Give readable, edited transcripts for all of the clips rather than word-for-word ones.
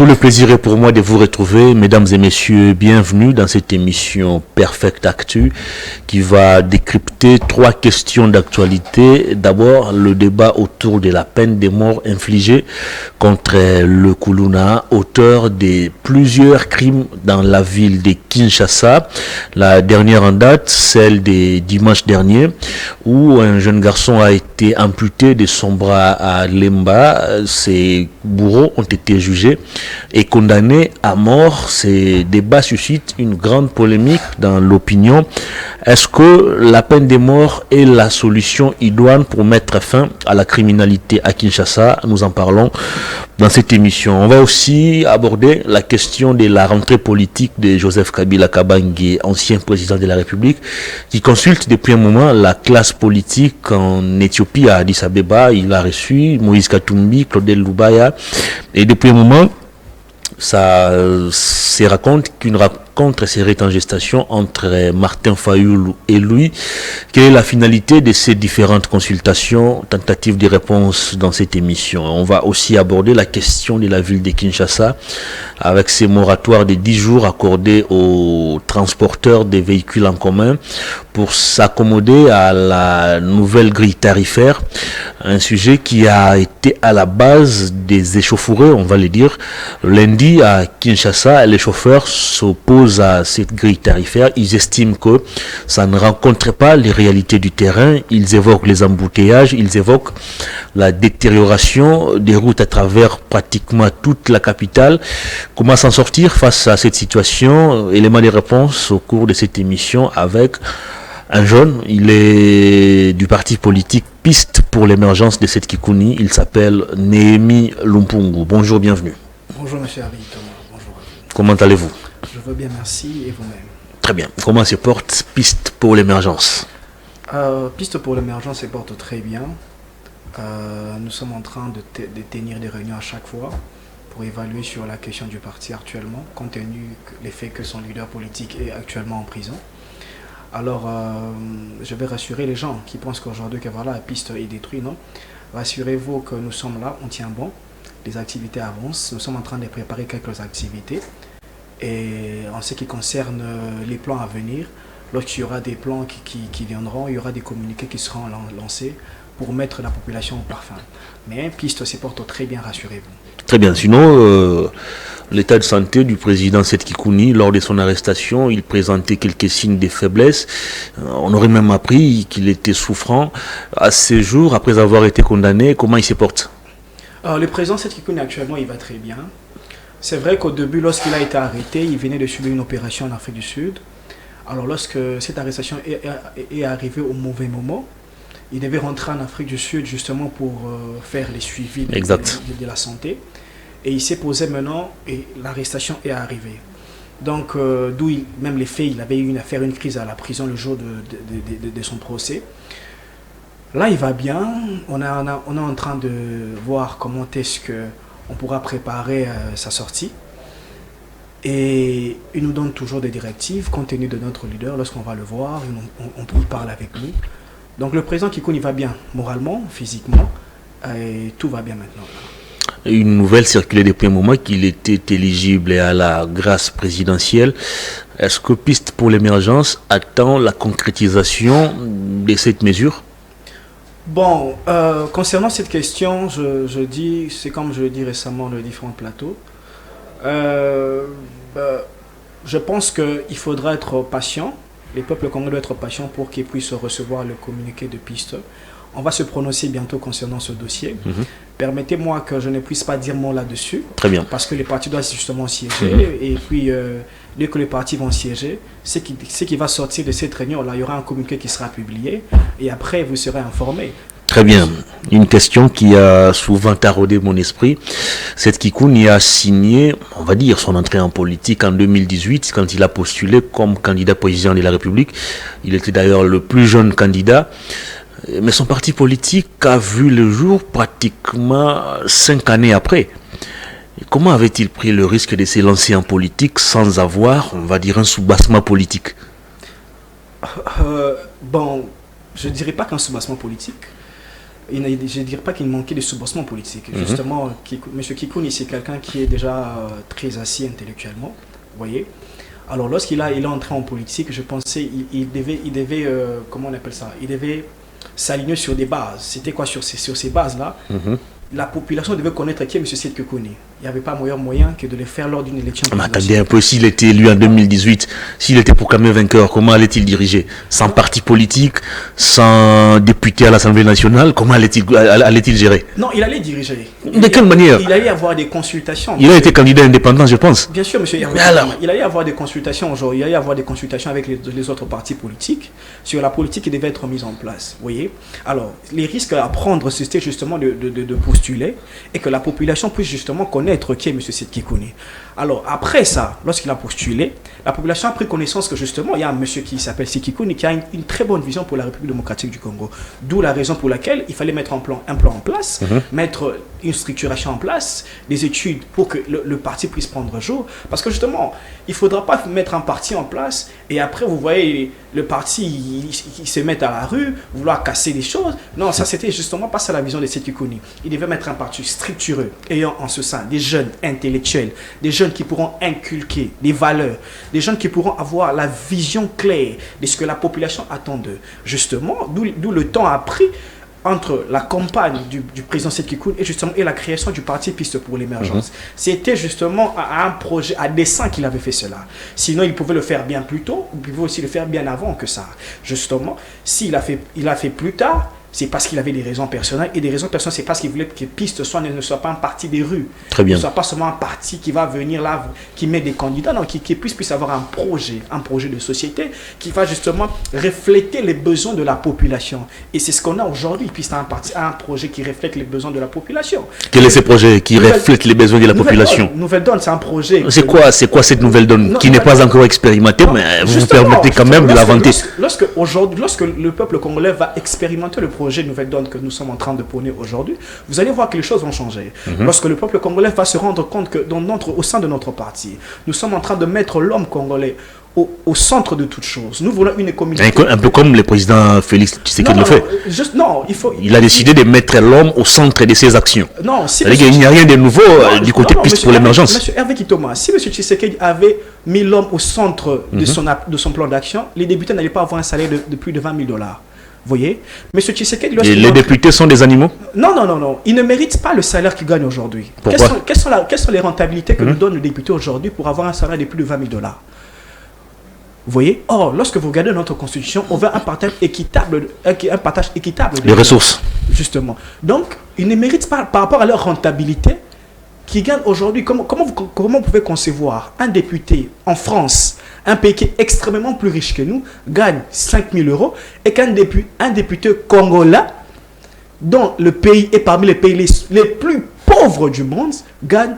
Tout le plaisir est pour moi de vous retrouver, mesdames et messieurs, bienvenue dans cette émission Perfect Actu qui va décrypter 3 questions d'actualité. D'abord, le débat autour de la peine de mort infligée contre le Kuluna, auteur de plusieurs crimes dans la ville de Kinshasa. La dernière en date, celle de dimanche dernier, où un jeune garçon a été amputé de son bras à Lemba. Ses bourreaux ont été jugés et condamné à mort. Ces débats suscitent une grande polémique dans l'opinion. Est-ce que la peine de mort est la solution idoine pour mettre fin à la criminalité à Kinshasa? Nous en parlons dans cette émission. On va aussi aborder la question de la rentrée politique de Joseph Kabila Kabange, ancien président de la République, qui consulte depuis un moment la classe politique en Éthiopie, à Addis Abeba. Il a reçu Moïse Katumbi, Claudel Lubaya, et depuis un moment, ça se raconte qu'une rencontre serait en gestation entre Martin Fayoulou et lui. Quelle est la finalité de ces différentes consultations, tentatives de réponse dans cette émission? On va aussi aborder la question de la ville de Kinshasa avec ces moratoires de 10 jours accordés aux transporteurs des véhicules en commun pour s'accommoder à la nouvelle grille tarifaire, un sujet qui a été à la base des échauffourées, on va le dire. Lundi à Kinshasa, les chauffeurs s'opposent à cette grille tarifaire. Ils estiment que ça ne rencontre pas les réalités du terrain. Ils évoquent les embouteillages, ils évoquent la détérioration des routes à travers pratiquement toute la capitale. Comment s'en sortir face à cette situation? Élément de réponse au cours de cette émission avec un jeune. Il est du parti politique Piste pour l'émergence de cette Kikouni. Il s'appelle Néhémie Lumpungu. Bonjour, bienvenue. Bonjour monsieur Harry Thomas, bonjour. Comment allez-vous? Je veux bien, merci, et vous-même? Très bien. Comment se porte Piste pour l'émergence? Piste pour l'émergence se porte très bien. Nous sommes en train de tenir des réunions à chaque fois pour évaluer sur la question du parti actuellement, compte tenu du fait que son leader politique est actuellement en prison. Alors, je vais rassurer les gens qui pensent qu'aujourd'hui, que voilà, la piste est détruite, non? Rassurez-vous que nous sommes là, on tient bon, les activités avancent, nous sommes en train de préparer quelques activités. Et en ce qui concerne les plans à venir, lorsqu'il y aura des plans qui viendront, il y aura des communiqués qui seront lancés pour mettre la population au parfum. Mais piste se porte très bien, rassurez-vous. Très bien. Sinon, l'état de santé du président Seth Kikouni, lors de son arrestation, il présentait quelques signes de faiblesse. On aurait même appris qu'il était souffrant. À ces jours, après avoir été condamné, comment il se porte? Le président Seth Kikouni actuellement, il va très bien. C'est vrai qu'au début, lorsqu'il a été arrêté, il venait de subir une opération en Afrique du Sud. Alors lorsque cette arrestation est arrivée au mauvais moment, il devait rentrer en Afrique du Sud justement pour faire les suivis de la santé. Et il s'est posé maintenant et l'arrestation est arrivée. Donc d'où même les faits, il avait eu une crise à la prison le jour de son procès. Là, il va bien. On est en train de voir comment est-ce qu'on pourra préparer sa sortie. Et il nous donne toujours des directives compte tenu de notre leader. Lorsqu'on va le voir, on parle avec lui. Donc le président Kikouni va bien, moralement, physiquement, et tout va bien maintenant. Une nouvelle circulait depuis un moment qu'il était éligible à la grâce présidentielle. Est-ce que Piste pour l'émergence attend la concrétisation de cette mesure? Bon, concernant cette question, je dis, c'est comme je l'ai dit récemment dans les différents plateaux, je pense qu'il faudra être patient. Les peuples congolais doivent être patients pour qu'ils puissent recevoir le communiqué de Piste. On va se prononcer bientôt concernant ce dossier. Permettez-moi que je ne puisse pas dire mot là-dessus. Très bien. Parce que les partis doivent justement siéger. Et puis, dès que les partis vont siéger, ce qui va sortir de cette réunion-là, il y aura un communiqué qui sera publié. Et après, vous serez informés. Très bien. Une question qui a souvent taraudé mon esprit. Seth Kikouni a signé, on va dire, son entrée en politique en 2018 quand il a postulé comme candidat président de la République. Il était d'ailleurs le plus jeune candidat. Mais son parti politique a vu le jour pratiquement 5 années après. Et comment avait-il pris le risque de se lancer en politique sans avoir, on va dire, un soubassement politique? Bon, je ne dirais pas qu'un soubassement politique. je ne dirais pas qu'il manquait de soubassement politique. Justement, M. Kikouni, c'est quelqu'un qui est déjà très assis intellectuellement, vous voyez. Alors, lorsqu'il est entré en politique, je pensais il devait comment on appelle ça? Il devait s'aligner sur des bases. C'était quoi sur ces bases-là? La population devait connaître qui est M. Seth Kikouni. Il n'y avait pas meilleur moyen que de le faire lors d'une élection. Mais attendez un peu, s'il était élu en 2018, s'il était proclamé vainqueur, comment allait-il diriger? Sans parti politique, sans député à l'Assemblée nationale, comment allait-il gérer? Non, il allait diriger. De quelle manière? Il allait avoir des consultations. Il a été candidat indépendant, je pense. Bien sûr, monsieur Hervé. Il allait avoir des consultations aujourd'hui. Il allait avoir des consultations avec les autres partis politiques sur la politique qui devait être mise en place. Vous voyez? Alors, les risques à prendre, c'était justement de postuler et que la population puisse justement connaître qui est M. Seth Kikouni. Alors, après ça, lorsqu'il a postulé, la population a pris connaissance que justement, il y a un monsieur qui s'appelle Seth Kikouni qui a une très bonne vision pour la République démocratique du Congo. D'où la raison pour laquelle il fallait mettre un plan en place, mettre une structuration en place, des études pour que le parti puisse prendre jour. Parce que justement, il ne faudra pas mettre un parti en place et après, vous voyez, le parti, il se met à la rue, vouloir casser des choses. Non, ça, c'était justement pas ça la vision de Seth Kikouni. Il devait mettre un parti structureux, ayant en ce sein des jeunes intellectuels, des jeunes qui pourront inculquer des valeurs, des jeunes qui pourront avoir la vision claire de ce que la population attend d'eux. Justement, d'où le temps a pris entre la campagne du président Seth Kikouni et la création du parti Piste pour l'émergence. C'était justement un projet à dessein qu'il avait fait cela. Sinon, il pouvait le faire bien plus tôt, il pouvait aussi le faire bien avant que ça. Justement, s'il a fait plus tard, c'est parce qu'il avait des raisons personnelles. Et des raisons personnelles, c'est parce qu'il voulait que Piste ne soit pas un parti des rues. Très bien. Ne soit pas seulement un parti qui va venir là, qui met des candidats, non, qui puisse avoir un projet de société qui va justement refléter les besoins de la population. Et c'est ce qu'on a aujourd'hui. Piste a un projet qui reflète les besoins de la population. Quel est ce projet qui reflète les besoins de la population? Nouvelle Donne, c'est un projet. C'est quoi cette Nouvelle Donne qui n'est pas encore expérimentée, mais vous permettez quand même de la vanter? Lorsque le peuple congolais va expérimenter le projet Nouvelle Donne que nous sommes en train de prôner aujourd'hui, vous allez voir que les choses vont changer. Lorsque le peuple congolais va se rendre compte que au sein de notre parti, nous sommes en train de mettre l'homme congolais au centre de toutes choses. Nous voulons une communauté. Un peu comme le président Félix Tshisekedi le fait. Il a décidé de mettre l'homme au centre de ses actions. Non, si il n'y a rien de nouveau du côté Piste pour l'émergence. Monsieur Hervé Kitoma, si M. Tshisekedi avait mis l'homme au centre de son plan d'action, les députés n'allaient pas avoir un salaire de plus de $20 000. Vous voyez, M. Tshisekedi... Les députés sont des animaux? Non. Ils ne méritent pas le salaire qu'ils gagnent aujourd'hui. Quelles sont les rentabilités que nous donne le député aujourd'hui pour avoir un salaire de plus de $20 000? Vous voyez? Or, lorsque vous regardez notre constitution, on veut un partage équitable des ressources. Justement. Donc, ils ne méritent pas, par rapport à leur rentabilité, qui gagnent aujourd'hui. Comment vous pouvez concevoir un député en France, un pays qui est extrêmement plus riche que nous, gagne 5 000 €, et qu'un député congolais, dont le pays est parmi les pays les plus pauvres du monde, gagne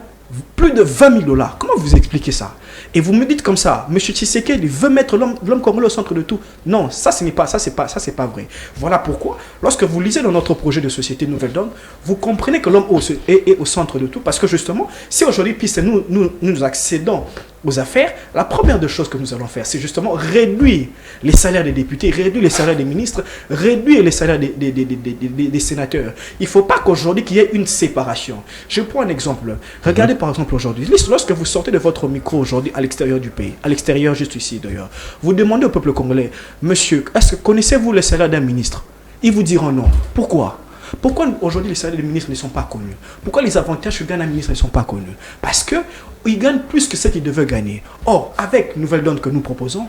plus de $20 000. Comment vous expliquez ça? Et vous me dites comme ça, M. Tshisekedi veut mettre l'homme congolais au centre de tout. Non, ça c'est pas vrai. Voilà pourquoi, lorsque vous lisez dans notre projet de société Nouvelle Donne, vous comprenez que l'homme est au centre de tout. Parce que justement, si aujourd'hui, puisque nous accédons aux affaires, la première des choses que nous allons faire, c'est justement réduire les salaires des députés, réduire les salaires des ministres, réduire les salaires des sénateurs. Il ne faut pas qu'aujourd'hui qu'il y ait une séparation. Je prends un exemple. Regardez par exemple aujourd'hui, lorsque vous sortez de votre micro aujourd'hui à l'extérieur du pays, à l'extérieur juste ici d'ailleurs, vous demandez au peuple congolais, monsieur, connaissez-vous le salaire d'un ministre? Ils vous diront non. Pourquoi? Pourquoi aujourd'hui les salaires des ministres ne sont pas connus? Pourquoi les avantages que gagne un ministre ne sont pas connus? Parce qu'ils gagnent plus que ce qu'ils devaient gagner. Or, avec Nouvelle Donne que nous proposons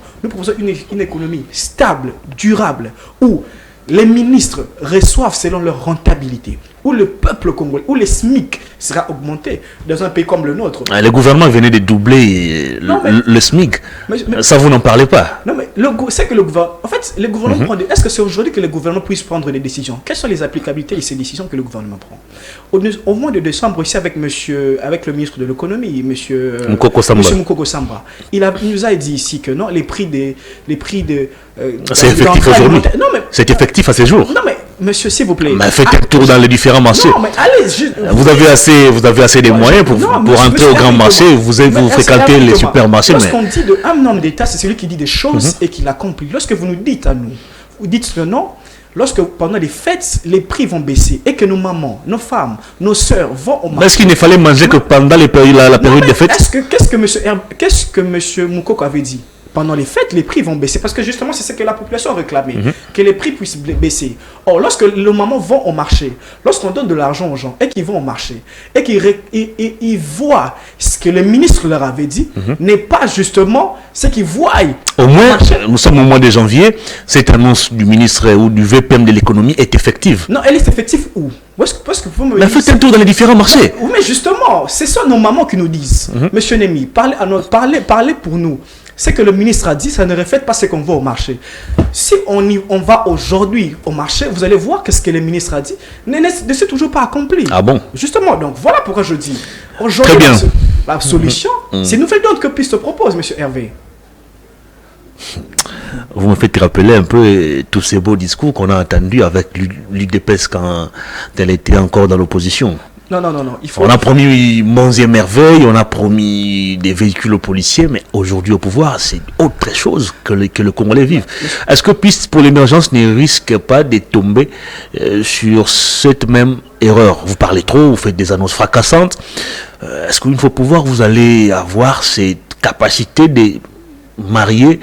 une économie stable, durable, où les ministres reçoivent selon leur rentabilité, où le peuple congolais, où les SMIC sera augmenté dans un pays comme le nôtre. Le gouvernement venait de doubler le SMIC. Ça, vous n'en parlez pas. Non, mais c'est que le gouvernement... En fait, le gouvernement prend... Est-ce que c'est aujourd'hui que le gouvernement puisse prendre des décisions? Quelles sont les applicabilités de ces décisions que le gouvernement prend? Au mois de décembre, ici, avec le ministre de l'économie, M. Mukoko Samba, il nous a dit ici que non, les prix de c'est effectif aujourd'hui. C'est effectif à ces jours. Non, mais monsieur, s'il vous plaît. Mais faites un tour dans les différents marchés. Non, mais allez, vous avez assez de moyens pour entrer au grand marché. Vous fréquentez les supermarchés. Lorsqu'on dit un homme d'État, c'est celui qui dit des choses et qui l'accomplit. Lorsque vous nous dites à nous, vous dites que non, lorsque pendant les fêtes, les prix vont baisser et que nos mamans, nos femmes, nos sœurs vont au marché. Mais est-ce qu'il ne fallait manger que pendant la période des fêtes? Qu'est-ce que M. Moukoko avait dit? Pendant les fêtes, les prix vont baisser. Parce que justement, c'est ce que la population réclamait, que les prix puissent baisser. Or, lorsque les mamans vont au marché, lorsqu'on donne de l'argent aux gens et qu'ils vont au marché, et qu'ils voient ce que le ministre leur avait dit, n'est pas justement ce qu'ils voient. Au moins, nous sommes au mois de janvier, cette annonce du ministre ou du VPM de l'économie est effective. Non, elle est effective où? Mais faites un tour dans les différents marchés. Oui, mais justement, c'est ça nos mamans qui nous disent. Monsieur Némi, parlez pour nous. Ce que le ministre a dit, ça ne reflète pas ce qu'on voit au marché. Si on va aujourd'hui au marché, vous allez voir que ce que le ministre a dit ne s'est toujours pas accompli. Ah bon? Justement, donc voilà pourquoi je dis. Aujourd'hui, la solution, c'est une nouvelle donne que Piste propose, M. Hervé. Vous me faites rappeler un peu tous ces beaux discours qu'on a entendus avec l'UDPS quand elle était encore dans l'opposition. Non. On a promis monts et merveilles, on a promis des véhicules aux policiers, mais aujourd'hui au pouvoir, c'est autre chose que le Congolais vivent. Est-ce que Piste pour l'émergence ne risque pas de tomber sur cette même erreur? Vous parlez trop, vous faites des annonces fracassantes. Est-ce qu'une fois au pouvoir, vous allez avoir cette capacité de marier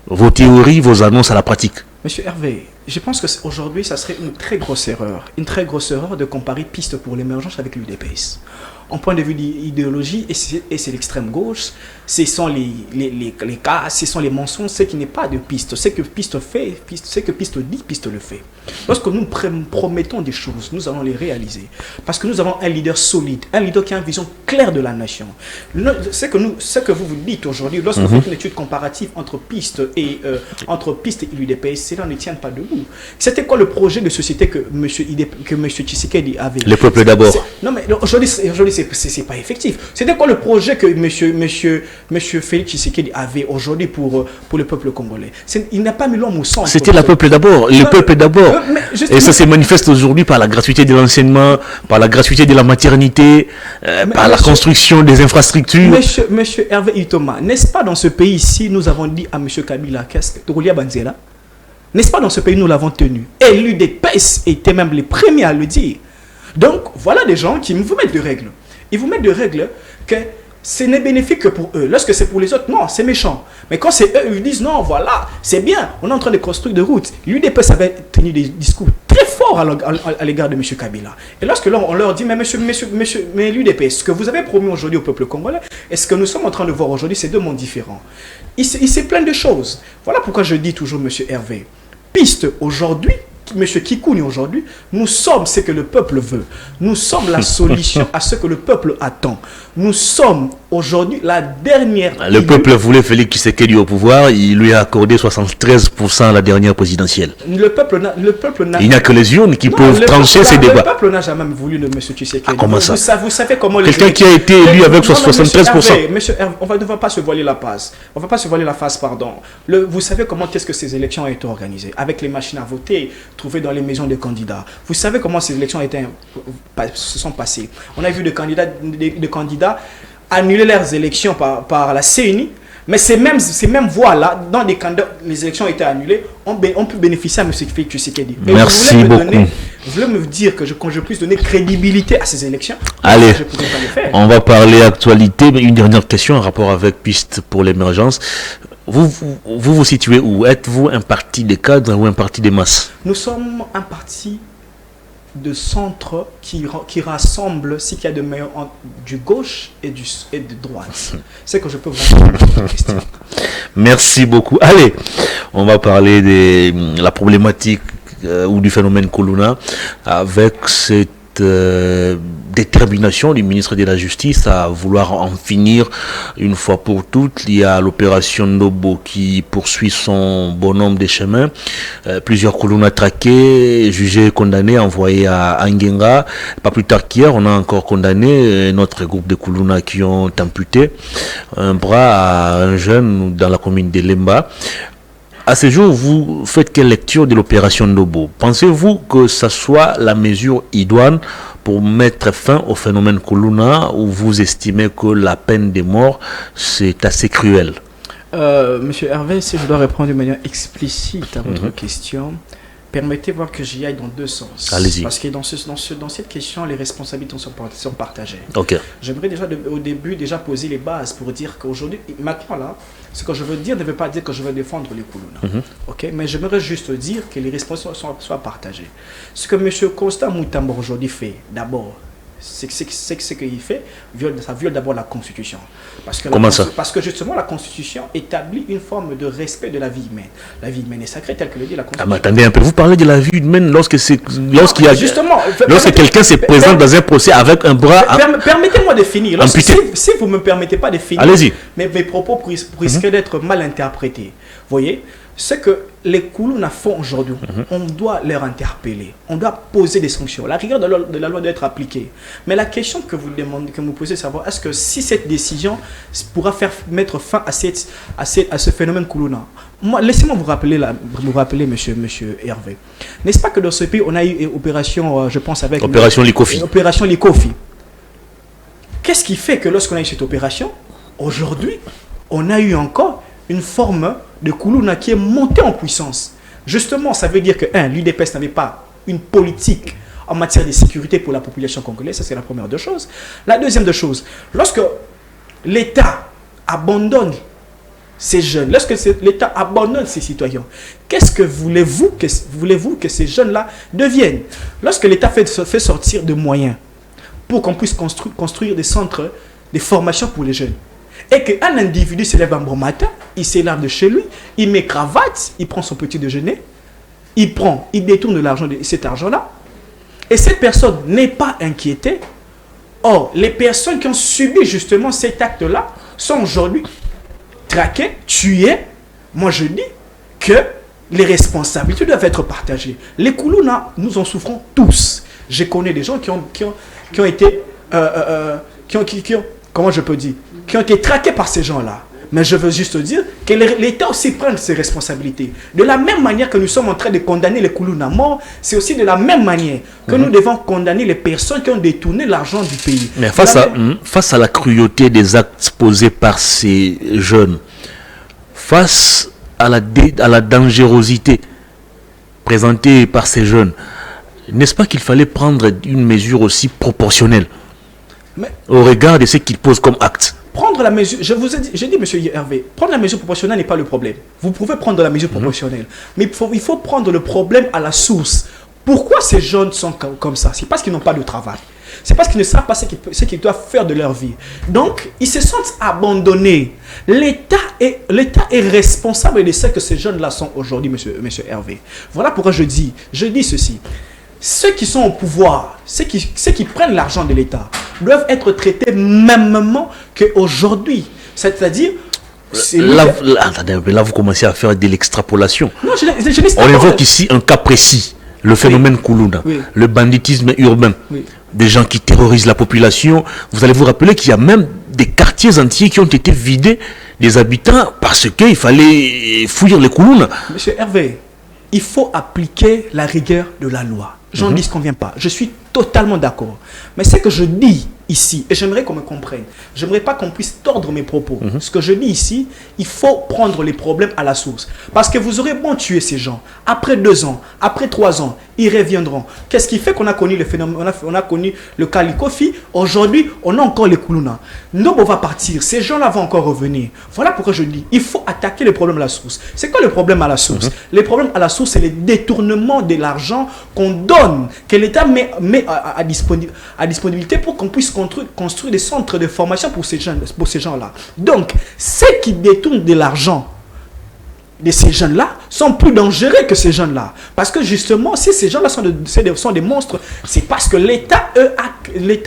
vos théories, vos annonces à la pratique? Monsieur Hervé, je pense qu'aujourd'hui, ça serait une très grosse erreur de comparer Piste pour l'émergence avec l'UDPS. En point de vue d'idéologie, et c'est l'extrême gauche, ce sont les cas, ce sont les mensonges, ce qui n'est pas de Piste. Ce que Piste fait, ce que Piste dit, Piste le fait. Lorsque nous promettons des choses, nous allons les réaliser. Parce que nous avons un leader solide, un leader qui a une vision claire de la nation. Ce que vous dites aujourd'hui, lorsque vous faites une étude comparative entre Piste et l'UDPS, cela ne tient pas debout. C'était quoi le projet de société que M. Tshisekedi avait? Le peuple d'abord. Non, mais aujourd'hui, c'est pas effectif. C'était quoi le projet que M. Félix Tshisekedi avait aujourd'hui pour le peuple congolais? Il n'a pas mis l'homme au centre. C'était le peuple d'abord. Le peuple d'abord. Et ça se manifeste aujourd'hui par la gratuité de l'enseignement, par la gratuité de la maternité, par la construction des infrastructures. Monsieur Hervé Itoma, n'est-ce pas dans ce pays-ci, nous avons dit à M. Kabila, Touroulia Banzela, n'est-ce pas dans ce pays, nous l'avons tenu? Et l'UDPS était même les premiers à le dire. Donc, voilà des gens qui vous mettent des règles. Ils vous mettent des règles que ce n'est bénéfique que pour eux. Lorsque c'est pour les autres, non, c'est méchant. Mais quand c'est eux, ils disent non, voilà, c'est bien, on est en train de construire des routes. L'UDPS avait tenu des discours très forts à l'égard de M. Kabila. Et lorsque on leur dit, mais l'UDPS, ce que vous avez promis aujourd'hui au peuple congolais, et ce que nous sommes en train de voir aujourd'hui, c'est deux mondes différents. Il s'est plein de choses. Voilà pourquoi je dis toujours, M. Hervé, Piste aujourd'hui, M. Kikouni aujourd'hui, nous sommes ce que le peuple veut. Nous sommes la solution à ce que le peuple attend. Nous sommes aujourd'hui la dernière... Le peuple voulait Félix Tshisekedi au pouvoir, il lui a accordé 73% à la dernière présidentielle. Le peuple n'a... Il n'y a que les urnes qui peuvent trancher ces débats. Le peuple n'a jamais voulu de M. Tshisekedi. Ah, comment ça? Vous savez comment... Quelqu'un qui a été élu avec 73%. Monsieur Hervé, on ne va pas se voiler la face. On ne va pas se voiler la face, pardon. Vous savez comment est-ce que ces élections ont été organisées? Avec les machines à voter trouvées dans les maisons des candidats. Vous savez comment ces élections se sont passées? On a vu des candidats annuler leurs élections par la CENI, mais ces mêmes voix-là, dans des candidats, les élections ont été annulées, ont pu bénéficier à M. Félix Tshisekedi. Merci beaucoup. Vous voulez me dire que quand je puisse donner crédibilité à ces élections? Allez, je pourrais pas le faire. On va parler actualité, mais une dernière question en rapport avec Piste pour l'émergence. Vous situez où? Êtes-vous un parti des cadres ou un parti des masses? Nous sommes un parti de centre qui rassemble ce qu'il y a de meilleur du gauche et de droite. C'est que je peux vous répondre à votre question. Merci beaucoup. Allez, on va parler de la problématique ou du phénomène Kuluna avec cette détermination du ministre de la Justice à vouloir en finir une fois pour toutes. Il y a l'opération Nobo qui poursuit son bonhomme des chemins. Plusieurs Kuluna traqués, jugés, condamnés, envoyés à Angenga. Pas plus tard qu'hier, on a encore condamné notre groupe de Kuluna qui ont amputé un bras à un jeune dans la commune de Lemba. À ce jour, vous faites quelle lecture de l'opération Nobo? Pensez-vous que ce soit la mesure idoine pour mettre fin au phénomène Kuluna, ou vous estimez que la peine de mort, c'est assez cruel? Monsieur Hervé, si je dois répondre de manière explicite à votre question, Permettez voir que j'y aille dans deux sens. Allez-y. Parce que dans cette question, les responsabilités sont partagées. Ok. J'aimerais déjà au début déjà poser les bases pour dire qu'aujourd'hui, maintenant là, ce que je veux dire ne veut pas dire que je veux défendre les Koulouna. Ok, mais j'aimerais juste dire que les responsabilités soient partagées. Ce que M. Constant Moutamba aujourd'hui fait, d'abord, c'est ce qu'il fait, ça viole d'abord la Constitution. Comment ça? Parce que justement, la Constitution établit une forme de respect de la vie humaine. La vie humaine est sacrée, telle que le dit la Constitution. Ah, mais attendez un peu, vous parlez de la vie humaine lorsque quelqu'un se présente dans un procès avec un bras. Permettez-moi de finir. Si vous ne me permettez pas de finir, allez-y. Mais mes propos risqueraient d'être mal interprétés. Voyez, ce que les Koulouna font aujourd'hui, on doit leur interpeller, on doit poser des sanctions. La rigueur de la loi doit être appliquée. Mais la question que vous demandez, que vous posez, c'est savoir est-ce que si cette décision pourra mettre fin à ce phénomène Koulouna. Laissez-moi vous rappeler, monsieur Hervé. N'est-ce pas que dans ce pays, on a eu une opération, je pense, avec... Opération Likofi. Opération Likofi. Qu'est-ce qui fait que lorsqu'on a eu cette opération, aujourd'hui, on a eu encore une forme de Koulouna qui est montée en puissance. Justement, ça veut dire que, l'UDPS n'avait pas une politique en matière de sécurité pour la population congolaise. Ça, c'est la première des choses. La deuxième des choses, lorsque l'État abandonne ces jeunes, lorsque l'État abandonne ses citoyens, qu'est-ce que voulez-vous que ces jeunes-là deviennent? Lorsque l'État fait sortir de moyens pour qu'on puisse construire des centres de formation pour les jeunes, et qu'un individu se lève un bon matin, il s'élève de chez lui, il met cravate, il prend son petit déjeuner, il détourne de l'argent, cet argent-là, et cette personne n'est pas inquiétée. Or, les personnes qui ont subi justement cet acte-là sont aujourd'hui traquées, tuées. Moi, je dis que les responsabilités doivent être partagées. Les Koulouna, nous en souffrons tous. Je connais des gens qui ont été... comment je peux dire, qui ont été traqués par ces gens-là. Mais je veux juste dire que l'État aussi prend ses responsabilités. De la même manière que nous sommes en train de condamner les Koulouna morts, c'est aussi de la même manière que nous devons condamner les personnes qui ont détourné l'argent du pays. Mais face à la cruauté des actes posés par ces jeunes, face à la dangerosité présentée par ces jeunes, n'est-ce pas qu'il fallait prendre une mesure aussi proportionnelle au regard de ce qu'ils posent comme acte? Prendre la mesure, j'ai dit, monsieur Hervé, prendre la mesure proportionnelle n'est pas le problème. Vous pouvez prendre la mesure proportionnelle, mais il faut prendre le problème à la source. Pourquoi ces jeunes sont comme ça? C'est parce qu'ils n'ont pas de travail. C'est parce qu'ils ne savent pas ce qu'ils doivent faire de leur vie. Donc, ils se sentent abandonnés. L'État est responsable de ce que ces jeunes-là sont aujourd'hui, monsieur Hervé. Voilà pourquoi je dis ceci. Ceux qui sont au pouvoir, ceux qui prennent l'argent de l'État, doivent être traités mêmement qu'aujourd'hui. C'est-à-dire... Là, vous commencez à faire de l'extrapolation. Non, on évoque ici un cas précis, le phénomène Koulouna, le banditisme urbain, des gens qui terrorisent la population. Vous allez vous rappeler qu'il y a même des quartiers entiers qui ont été vidés des habitants parce qu'il fallait fouiller les Koulouna. Monsieur Hervé, il faut appliquer la rigueur de la loi. J'en dis ce qu'on ne vient pas. Je suis totalement d'accord. Mais ce que je dis ici, et j'aimerais qu'on me comprenne, j'aimerais pas qu'on puisse tordre mes propos. Ce que je dis ici, il faut prendre les problèmes à la source. Parce que vous aurez bon tuer ces gens. Après 2 ans, après 3 ans, ils reviendront. Qu'est-ce qui fait qu'on a connu le phénomène, on a connu le cas Likofi? Aujourd'hui, on a encore les Koulouna. Nobo va partir, ces gens-là vont encore revenir. Voilà pourquoi je dis, il faut attaquer les problèmes à la source. C'est quoi le problème à la source? Le problème à la source, c'est le détournement de l'argent qu'on donne, que l'État met à disponibilité pour qu'on puisse construire des centres de formation pour ces gens-là. Donc, ceux qui détournent de l'argent de ces jeunes-là sont plus dangereux que ces jeunes-là. Parce que justement, si ces gens-là sont des monstres, c'est parce que l'État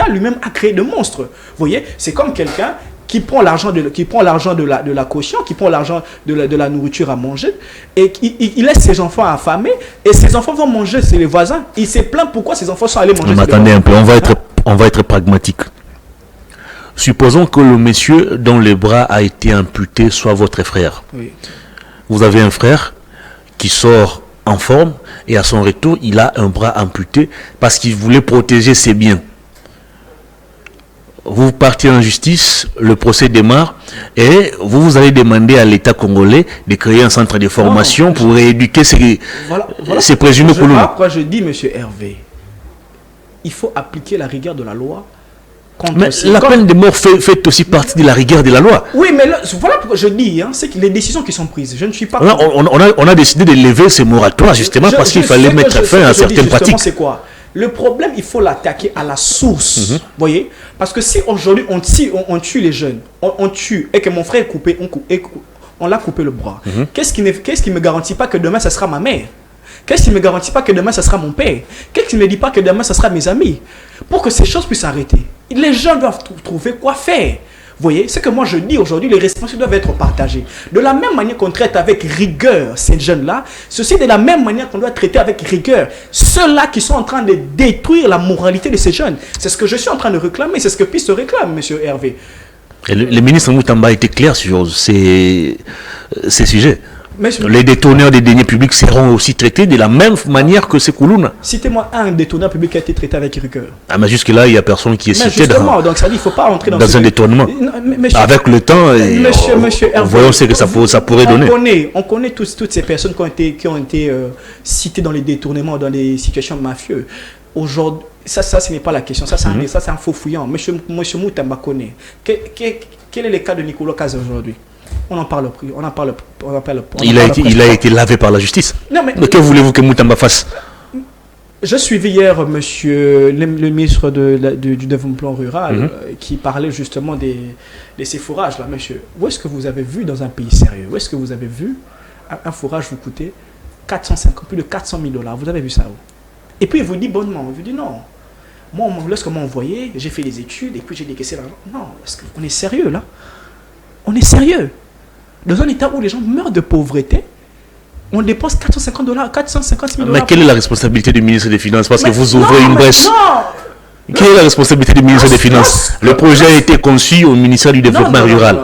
lui-même a créé des monstres. Vous voyez, c'est comme quelqu'un qui prend l'argent de la caution, qui prend l'argent de la nourriture à manger, et il laisse ses enfants affamés, et ses enfants vont manger chez les voisins. Il se plaint pourquoi ses enfants sont allés manger. Mais attendez un peu, on va être pragmatique. Supposons que le monsieur dont le bras a été amputé soit votre frère. Oui. Vous avez un frère qui sort en forme et à son retour, il a un bras amputé parce qu'il voulait protéger ses biens. vous partez en justice, le procès démarre et vous allez demander à l'État congolais de créer un centre de formation pour rééduquer ces présumés Koulouna. Voilà pourquoi je dis, monsieur Hervé, il faut appliquer la rigueur de la loi. Mais la peine de mort fait aussi partie de la rigueur de la loi. Oui, mais là, voilà pourquoi je dis, c'est que les décisions qui sont prises, je ne suis pas... On a décidé de lever ces moratoires justement parce qu'il fallait mettre fin à certaines pratiques. C'est quoi? Le problème, il faut l'attaquer à la source. Voyez? Parce que si aujourd'hui on tue les jeunes, on tue, et que mon frère est coupé, on l'a coupé le bras, qu'est-ce qui ne me garantit pas que demain, ça sera ma mère? Qu'est-ce qui ne me garantit pas que demain, ça sera mon père? Qu'est-ce qui ne me dit pas que demain, ça sera mes amis? Pour que ces choses puissent s'arrêter, les gens doivent trouver quoi faire. Vous voyez, ce que moi je dis aujourd'hui, les responsabilités doivent être partagées. De la même manière qu'on traite avec rigueur ces jeunes-là, c'est aussi de la même manière qu'on doit traiter avec rigueur ceux-là qui sont en train de détruire la moralité de ces jeunes. C'est ce que je suis en train de réclamer, c'est ce que PIS se réclame, monsieur Hervé. Et le ministre Moutamba a été clair sur ces sujets. Les détourneurs des deniers publics seront aussi traités de la même manière que ces Koulouna. Citez-moi un détourneur public qui a été traité avec rigueur. Ah, mais jusque-là, il n'y a personne qui est cité donc ça dit, il ne faut pas entrer dans un détournement. Avec le temps, voyons ce que ça pourrait donner. On connaît toutes ces personnes qui ont été citées dans les détournements, dans les situations mafieuses. Aujourd'hui, ça ce n'est pas la question. Ça, c'est un faux fouillant. Monsieur Moutamba connaît. Quel est le cas de Nicolas Caz aujourd'hui? On en parle. Il a été lavé par la justice. Non, mais que voulez-vous que Moutamba fasse? Je suivis hier le ministre du développement rural qui parlait justement de ces fourrages-là. Monsieur, où est-ce que vous avez vu dans un pays sérieux? Où est-ce que vous avez vu un fourrage vous coûter plus de 400 000 $? Vous avez vu ça où? Et puis il vous dit bonnement, il vous dit non. Moi, lorsqu'on m'a envoyé, j'ai fait des études et puis j'ai décaissé l'argent. Non, est-ce qu'on est sérieux là? On est sérieux. Dans un état où les gens meurent de pauvreté, on dépense 450 000 $. Mais quelle est la responsabilité du ministre des Finances? Parce que vous ouvrez une brèche. Quelle est la responsabilité du ministre des Finances? Le projet a été conçu au ministère du Développement rural.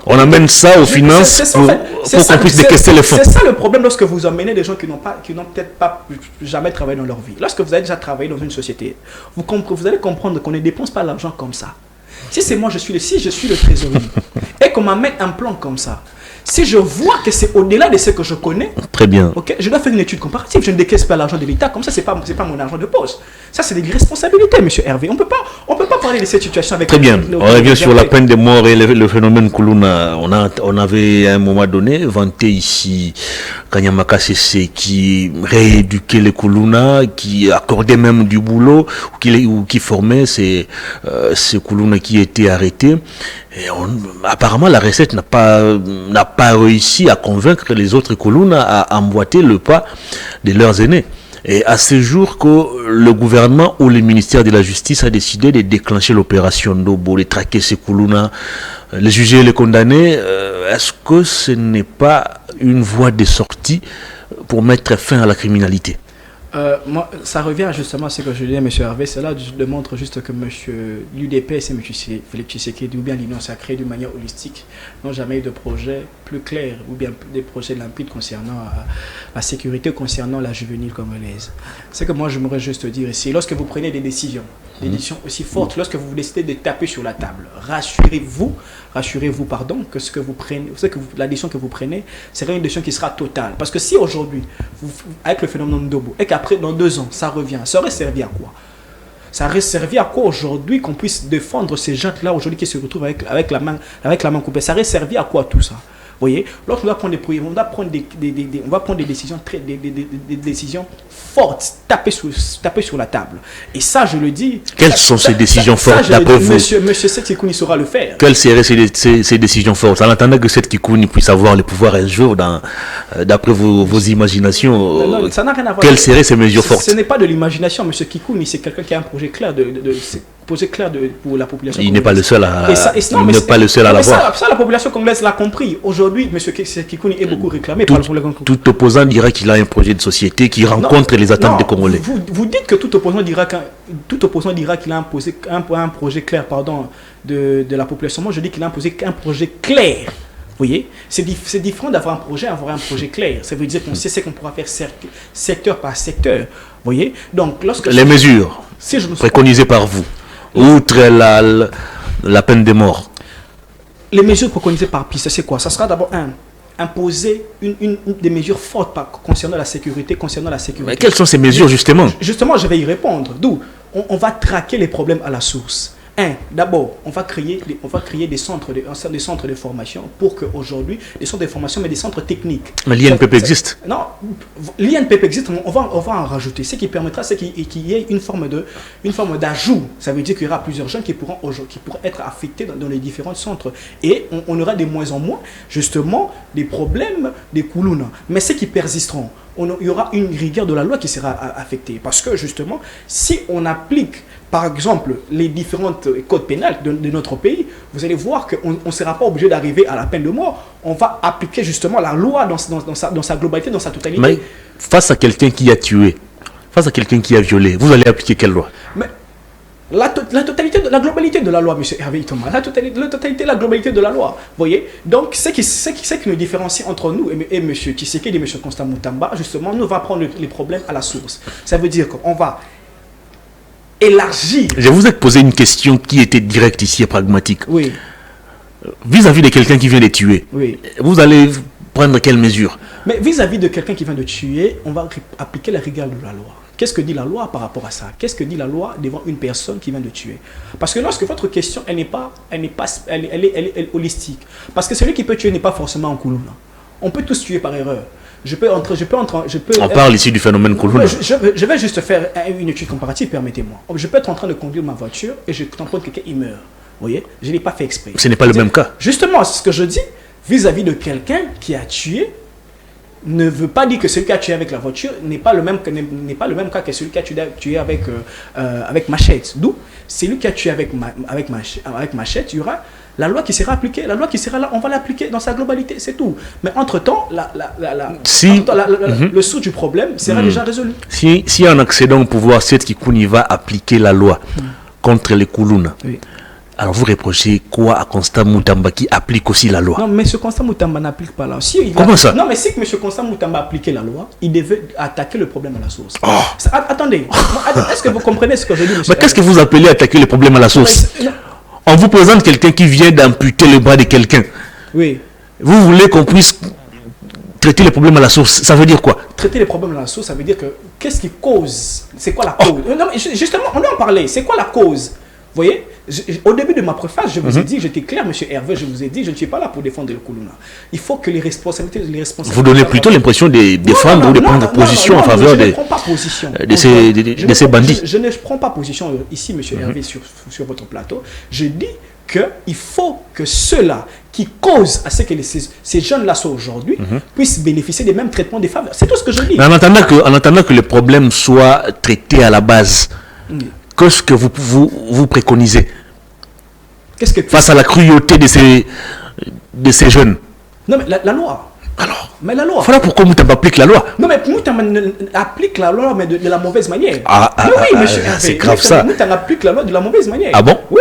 On amène ça aux finances pour qu'on puisse décaisser les fonds. C'est ça le problème lorsque vous emmenez des gens qui n'ont peut-être pas jamais travaillé dans leur vie. Lorsque vous avez déjà travaillé dans une société, vous allez comprendre qu'on ne dépense pas l'argent comme ça. Si c'est moi, je suis le trésorier, et qu'on m'amène un plan comme ça, si je vois que c'est au-delà de ce que je connais, très bien. Okay, je dois faire une étude comparative. Je ne décaisse pas l'argent de l'État comme ça, c'est pas mon argent de poche. Ça, c'est des responsabilités, monsieur Hervé. On peut pas parler de cette situation avec... Très bien. On revient sur la peine de mort et le phénomène Koulouna. On avait à un moment donné vanté ici Kanyamaka Sese qui rééduquait les Koulouna, qui accordait même du boulot, ou qui formait ces Koulouna qui étaient arrêtés. Et apparemment, la recette n'a pas réussi à convaincre les autres Koulouna à emboîter le pas de leurs aînés. Et à ce jour que le gouvernement ou le ministère de la Justice a décidé de déclencher l'opération Ndobo, de traquer ces Koulouna, les juger et les condamner, est-ce que ce n'est pas une voie de sortie pour mettre fin à la criminalité? Moi, ça revient justement à ce que je disais, M. Hervé. Cela démontre juste que l'UDPS et M. Félix Tshisekedi, ou bien l'Union sacrée d'une manière holistique, n'ont jamais eu de projet plus clair, ou bien des projets limpides concernant la sécurité, concernant la juvénile congolaise. C'est que moi, j'aimerais juste dire ici, lorsque vous prenez des décisions aussi fortes, lorsque vous décidez de taper sur la table, rassurez-vous, que la décision que vous prenez sera une décision qui sera totale. Parce que si aujourd'hui, avec le phénomène Ndobo, et qu'après, dans 2 ans, ça revient, ça aurait servi à quoi? Ça aurait servi à quoi aujourd'hui qu'on puisse défendre ces gens-là aujourd'hui qui se retrouvent avec la main coupée? Ça aurait servi à quoi tout ça? Vous voyez, lorsqu'on va prendre on va prendre des décisions des décisions fortes, taper sur la table. Et ça, je le dis. Quelles sont ces décisions fortes d'après vous? Monsieur Seth Kikouni saura le faire. Quelles seraient ces décisions fortes? En attendant que Seth Kikouni puisse avoir le pouvoir un jour, d'après vos imaginations, non, ça n'a rien à voir. Quelles seraient ces mesures fortes? Ce n'est pas de l'imagination. Monsieur Kikouni, c'est quelqu'un qui a un projet clair pour la population. Il n'est pas le seul à l'avoir. Ça, la population congolaise l'a compris. Aujourd'hui, M. Kikouni est beaucoup réclamé par le peuple. Tout opposant dira qu'il a un projet de société qui rencontre les attentes des Congolais. Vous dites que tout opposant dira qu'il a imposé un projet clair de la population. Moi, je dis qu'il a imposé un projet clair. Vous voyez, c'est différent d'avoir un projet clair. Ça veut dire qu'on sait ce qu'on pourra faire secteur par secteur. Vous voyez, donc lorsque les mesures préconisées par vous. outre la peine de mort? Les mesures préconisées par piste, c'est quoi? Ça sera d'abord imposer une des mesures fortes concernant la sécurité. Mais quelles sont ces mesures, justement? Justement, je vais y répondre. D'où on va traquer les problèmes à la source. D'abord, on va créer des centres de formation pour qu'aujourd'hui, des centres de formation, mais des centres techniques. Mais l'INPP existe? Non, l'INPP existe, on va en rajouter. Ce qui permettra, c'est qu'il y ait une forme d'ajout. Ça veut dire qu'il y aura plusieurs jeunes qui pourront être affectés dans les différents centres. Et on aura de moins en moins, justement, des problèmes des koulouna. Mais ceux qui persisteront, il y aura une rigueur de la loi qui sera affectée. Parce que, justement, si on applique par exemple, les différentes codes pénals de notre pays, vous allez voir qu'on ne sera pas obligé d'arriver à la peine de mort. On va appliquer justement la loi dans sa globalité, dans sa totalité. Mais face à quelqu'un qui a tué, face à quelqu'un qui a violé, vous allez appliquer quelle loi? Mais la globalité de la loi, M. Hervé Thomas, la totalité, la globalité de la loi. Vous voyez? Donc, ce qui nous différencie entre nous et M. Tshisekedi et M. Constant Moutamba, justement, nous va prendre les problèmes à la source. Ça veut dire qu'on va élargir. Je vous ai posé une question qui était directe ici et pragmatique. Oui. Vis-à-vis de quelqu'un qui vient de tuer, oui, vous allez prendre quelles mesures? Mais vis-à-vis de quelqu'un qui vient de tuer, on va appliquer la rigueur de la loi. Qu'est-ce que dit la loi par rapport à ça? Qu'est-ce que dit la loi devant une personne qui vient de tuer? Parce que lorsque votre question, elle est holistique. Parce que celui qui peut tuer n'est pas forcément en koulouna. On peut tous tuer par erreur. On parle ici du phénomène koulouna. Je vais juste faire une étude comparative, permettez-moi. Je peux être en train de conduire ma voiture et je t'emprunte quelqu'un, il meurt. Vous voyez? Je ne l'ai pas fait exprès. Ce n'est pas le même cas. Justement, ce que je dis, vis-à-vis de quelqu'un qui a tué, ne veut pas dire que celui qui a tué avec la voiture n'est pas le même cas que celui qui a tué avec machette. D'où, celui qui a tué avec machette, il y aura la loi qui sera appliquée. La loi qui sera là, on va l'appliquer dans sa globalité, c'est tout. Mais entre-temps, le sous du problème sera déjà résolu. Si en accédant au pouvoir, Seth Kikouni va appliquer la loi contre les koulouna, oui, alors vous reprochez quoi à Constant Moutamba qui applique aussi la loi? Non, mais M. Constant Moutamba n'applique pas la loi. Comment ça? Non, mais si M. Constant Moutamba appliquait la loi, il devait attaquer le problème à la source. Attendez, est-ce que vous comprenez ce que je dis, M. Mais qu'est-ce que vous appelez attaquer le problème à la source? On vous présente quelqu'un qui vient d'amputer le bras de quelqu'un. Oui. Vous voulez qu'on puisse traiter les problèmes à la source? Ça veut dire quoi? Traiter les problèmes à la source, ça veut dire que qu'est-ce qui cause? C'est quoi la cause? Non, mais justement, on doit en parler. C'est quoi la cause? Vous voyez, au début de ma préface, je vous ai dit, j'étais clair, M. Hervé, je vous ai dit, je ne suis pas là pour défendre le koulouna. Il faut que les responsabilités... Vous donnez plutôt l'impression de défendre ou de prendre position en faveur de ces bandits. Je ne prends pas position ici, M. Hervé, sur votre plateau. Je dis qu'il faut que ceux-là qui causent à ce que ces jeunes-là soient aujourd'hui puissent bénéficier des mêmes traitements des faveurs. C'est tout ce que je dis. Mais en attendant que le problème soit traité à la base, qu'est-ce que vous préconisez face à la cruauté de ces jeunes? Non, mais la loi. Alors, mais la loi. Voilà pourquoi Moutamba applique la loi. Non, mais Moutamba applique la loi, mais de la mauvaise manière. Oui, monsieur Hervé, c'est grave ça. Moutamba applique la loi de la mauvaise manière. Ah bon? Oui.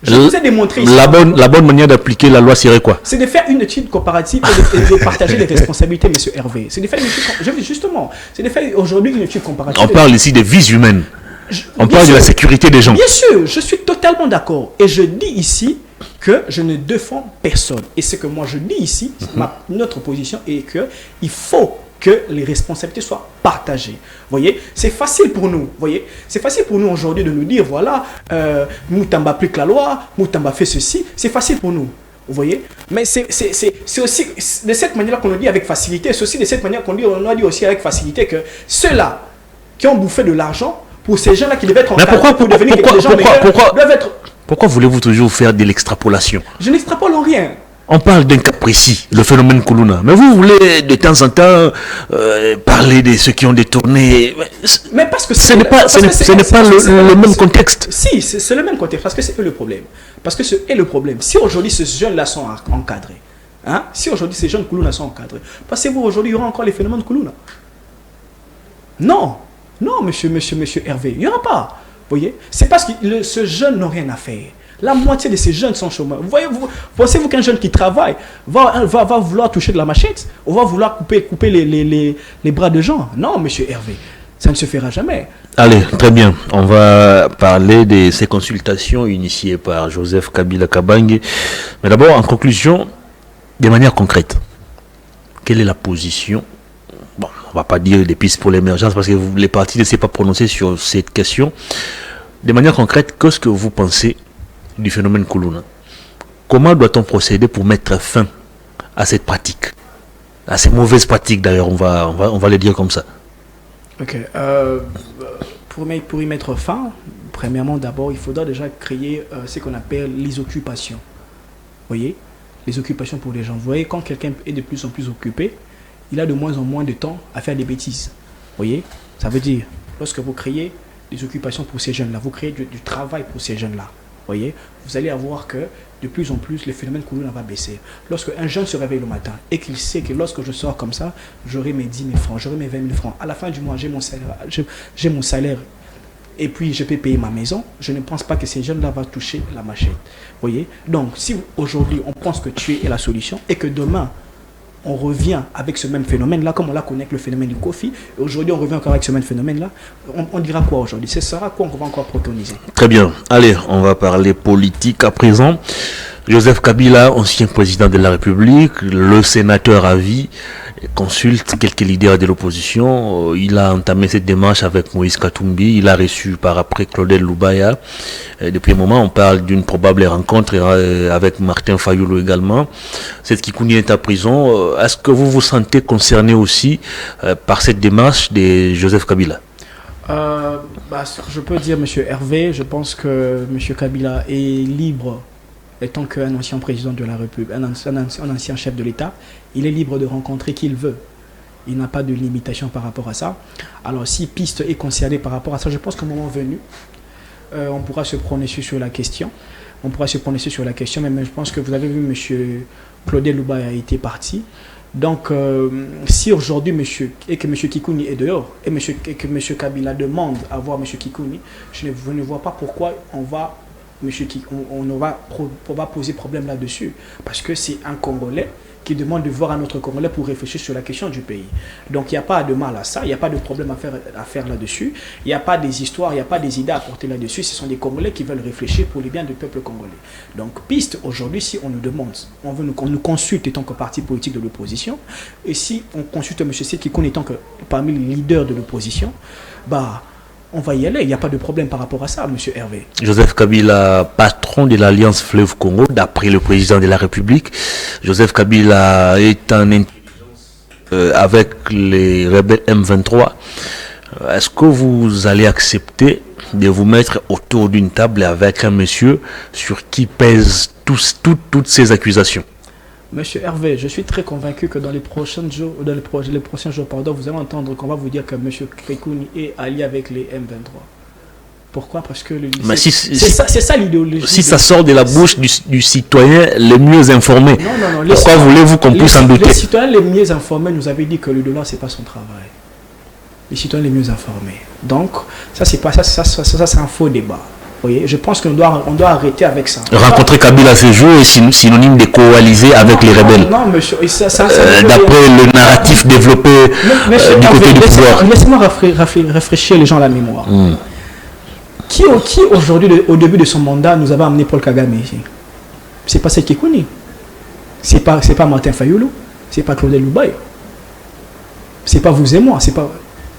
Je vous ai démontré ici. La bonne manière d'appliquer la loi serait quoi? C'est de faire une étude comparative et de partager les responsabilités, monsieur Hervé. C'est de faire une étude, justement, c'est de faire aujourd'hui une étude comparative. On parle ici des vies humaines. On parle de la sécurité des gens. Bien sûr, je suis totalement d'accord. Et je dis ici que je ne défends personne. Et ce que moi je dis ici, notre position est qu'il faut que les responsabilités soient partagées. Vous voyez, c'est facile pour nous. Vous voyez, c'est facile pour nous aujourd'hui de nous dire, voilà, Moutamba applique la loi, Moutamba fait ceci. C'est facile pour nous. Vous voyez, mais c'est aussi de cette manière qu'on le dit avec facilité. C'est aussi de cette manière qu'on a dit aussi avec facilité que ceux-là qui ont bouffé de l'argent, pour ces gens-là qui devaient être pourquoi voulez-vous toujours faire de l'extrapolation? Je n'extrapole en rien. On parle d'un cas précis, le phénomène koulouna. Mais vous voulez de temps en temps parler de ceux qui ont détourné. Mais parce que ce n'est pas le même contexte. Si, c'est le même contexte, parce que c'est eux le problème. Parce que c'est eux le problème. Si aujourd'hui ces jeunes-là sont encadrés, si aujourd'hui ces jeunes koulouna sont encadrés, pensez-vous aujourd'hui il y aura encore les phénomènes koulouna? Non. Non, monsieur Hervé, il n'y aura pas. Vous voyez, c'est parce que ce jeune n'a rien à faire. La moitié de ces jeunes sont chômeurs. Pensez-vous qu'un jeune qui travaille va vouloir toucher de la machette? On va vouloir couper les bras de gens? Non, monsieur Hervé. Ça ne se fera jamais. Allez, très bien. On va parler de ces consultations initiées par Joseph Kabila Kabange. Mais d'abord, en conclusion, de manière concrète, quelle est la position? Bon, on ne va pas dire des pistes pour l'émergence parce que les partis ne s'est pas prononcé sur cette question. De manière concrète, qu'est-ce que vous pensez du phénomène Koulouna? Comment doit-on procéder pour mettre fin à cette pratique, à ces mauvaises pratiques d'ailleurs, on va les dire comme ça? Ok. Pour y mettre fin, premièrement, d'abord, il faudra déjà créer ce qu'on appelle les occupations. Vous voyez? Les occupations pour les gens. Vous voyez, quand quelqu'un est de plus en plus occupé, il a de moins en moins de temps à faire des bêtises. Vous voyez? Ça veut dire, lorsque vous créez des occupations pour ces jeunes-là, vous créez du travail pour ces jeunes-là. Vous voyez? Vous allez avoir que de plus en plus, le phénomène Koulouna va baisser. Lorsque un jeune se réveille le matin et qu'il sait que lorsque je sors comme ça, j'aurai mes 10 000 francs, j'aurai mes 20 000 francs. À la fin du mois, j'ai mon salaire et puis je peux payer ma maison. Je ne pense pas que ces jeunes-là vont toucher la machette. Vous voyez? Donc, si aujourd'hui, on pense que tuer est la solution et que demain, on revient avec ce même phénomène-là, comme on l'a connu avec le phénomène du Kofi, et aujourd'hui on revient encore avec ce même phénomène-là, on dira quoi aujourd'hui? Ce sera quoi qu'on va encore préconiser? Très bien. Allez, on va parler politique à présent. Joseph Kabila, ancien président de la République, le sénateur à vie, consulte quelques leaders de l'opposition. Il a entamé cette démarche avec Moïse Katumbi. Il a reçu par après Claudel Loubaya. Depuis un moment, on parle d'une probable rencontre avec Martin Fayoulou également. Cette Kikouni est à prison. Est-ce que vous vous sentez concerné aussi par cette démarche de Joseph Kabila? Je peux dire, M. Hervé, je pense que M. Kabila est libre. Étant qu'un ancien président de la République, un ancien chef de l'État, il est libre de rencontrer qui il veut. Il n'a pas de limitation par rapport à ça. Alors, si Piste est concerné par rapport à ça, je pense qu'au moment venu, on pourra se prononcer sur la question. Mais je pense que vous avez vu, M. Claudel Loubaya a été parti. Donc, si aujourd'hui, que M. Kikouni est dehors, et que M. Kabila demande à voir M. Kikouni, je ne vois pas pourquoi on va poser problème là-dessus. Parce que c'est un Congolais qui demande de voir un autre Congolais pour réfléchir sur la question du pays. Donc il n'y a pas de mal à ça, il n'y a pas de problème à faire là-dessus, il n'y a pas des histoires, il n'y a pas des idées à porter là-dessus, ce sont des Congolais qui veulent réfléchir pour le bien du peuple congolais. Donc Piste, aujourd'hui, si on nous demande, on nous consulte étant que parti politique de l'opposition, et si on consulte M. Sekikoun étant que parmi les leaders de l'opposition, on va y aller, il n'y a pas de problème par rapport à ça, M. Hervé. Joseph Kabila, patron de l'Alliance Fleuve Congo, d'après le président de la République. Joseph Kabila est en intelligence avec les rebelles M23. Est-ce que vous allez accepter de vous mettre autour d'une table avec un monsieur sur qui pèsent toutes ces accusations? Monsieur Hervé, je suis très convaincu que dans les prochains jours, vous allez entendre qu'on va vous dire que M. Kikouni est allié avec les M23. Pourquoi? Parce que c'est ça l'idéologie. Si ça sort de la bouche du citoyen le mieux informé, non, pourquoi voulez-vous qu'on puisse en douter? Les citoyens les mieux informés nous avaient dit que le dollar, c'est pas son travail. Les citoyens les mieux informés. Donc, ça, c'est un faux débat. Voyez, je pense qu'on doit arrêter avec ça. Rencontrer Kabila ce jour est synonyme de coaliser avec les rebelles. Non, monsieur. D'après le narratif développé du côté du pouvoir. Laissez-moi réfléchir les gens à la mémoire. Qui aujourd'hui, au début de son mandat, nous avait amené Paul Kagame ici? C'est pas Seki Kikouni. C'est pas Martin Fayoulou. C'est pas Claudel Loubaya. C'est pas vous et moi.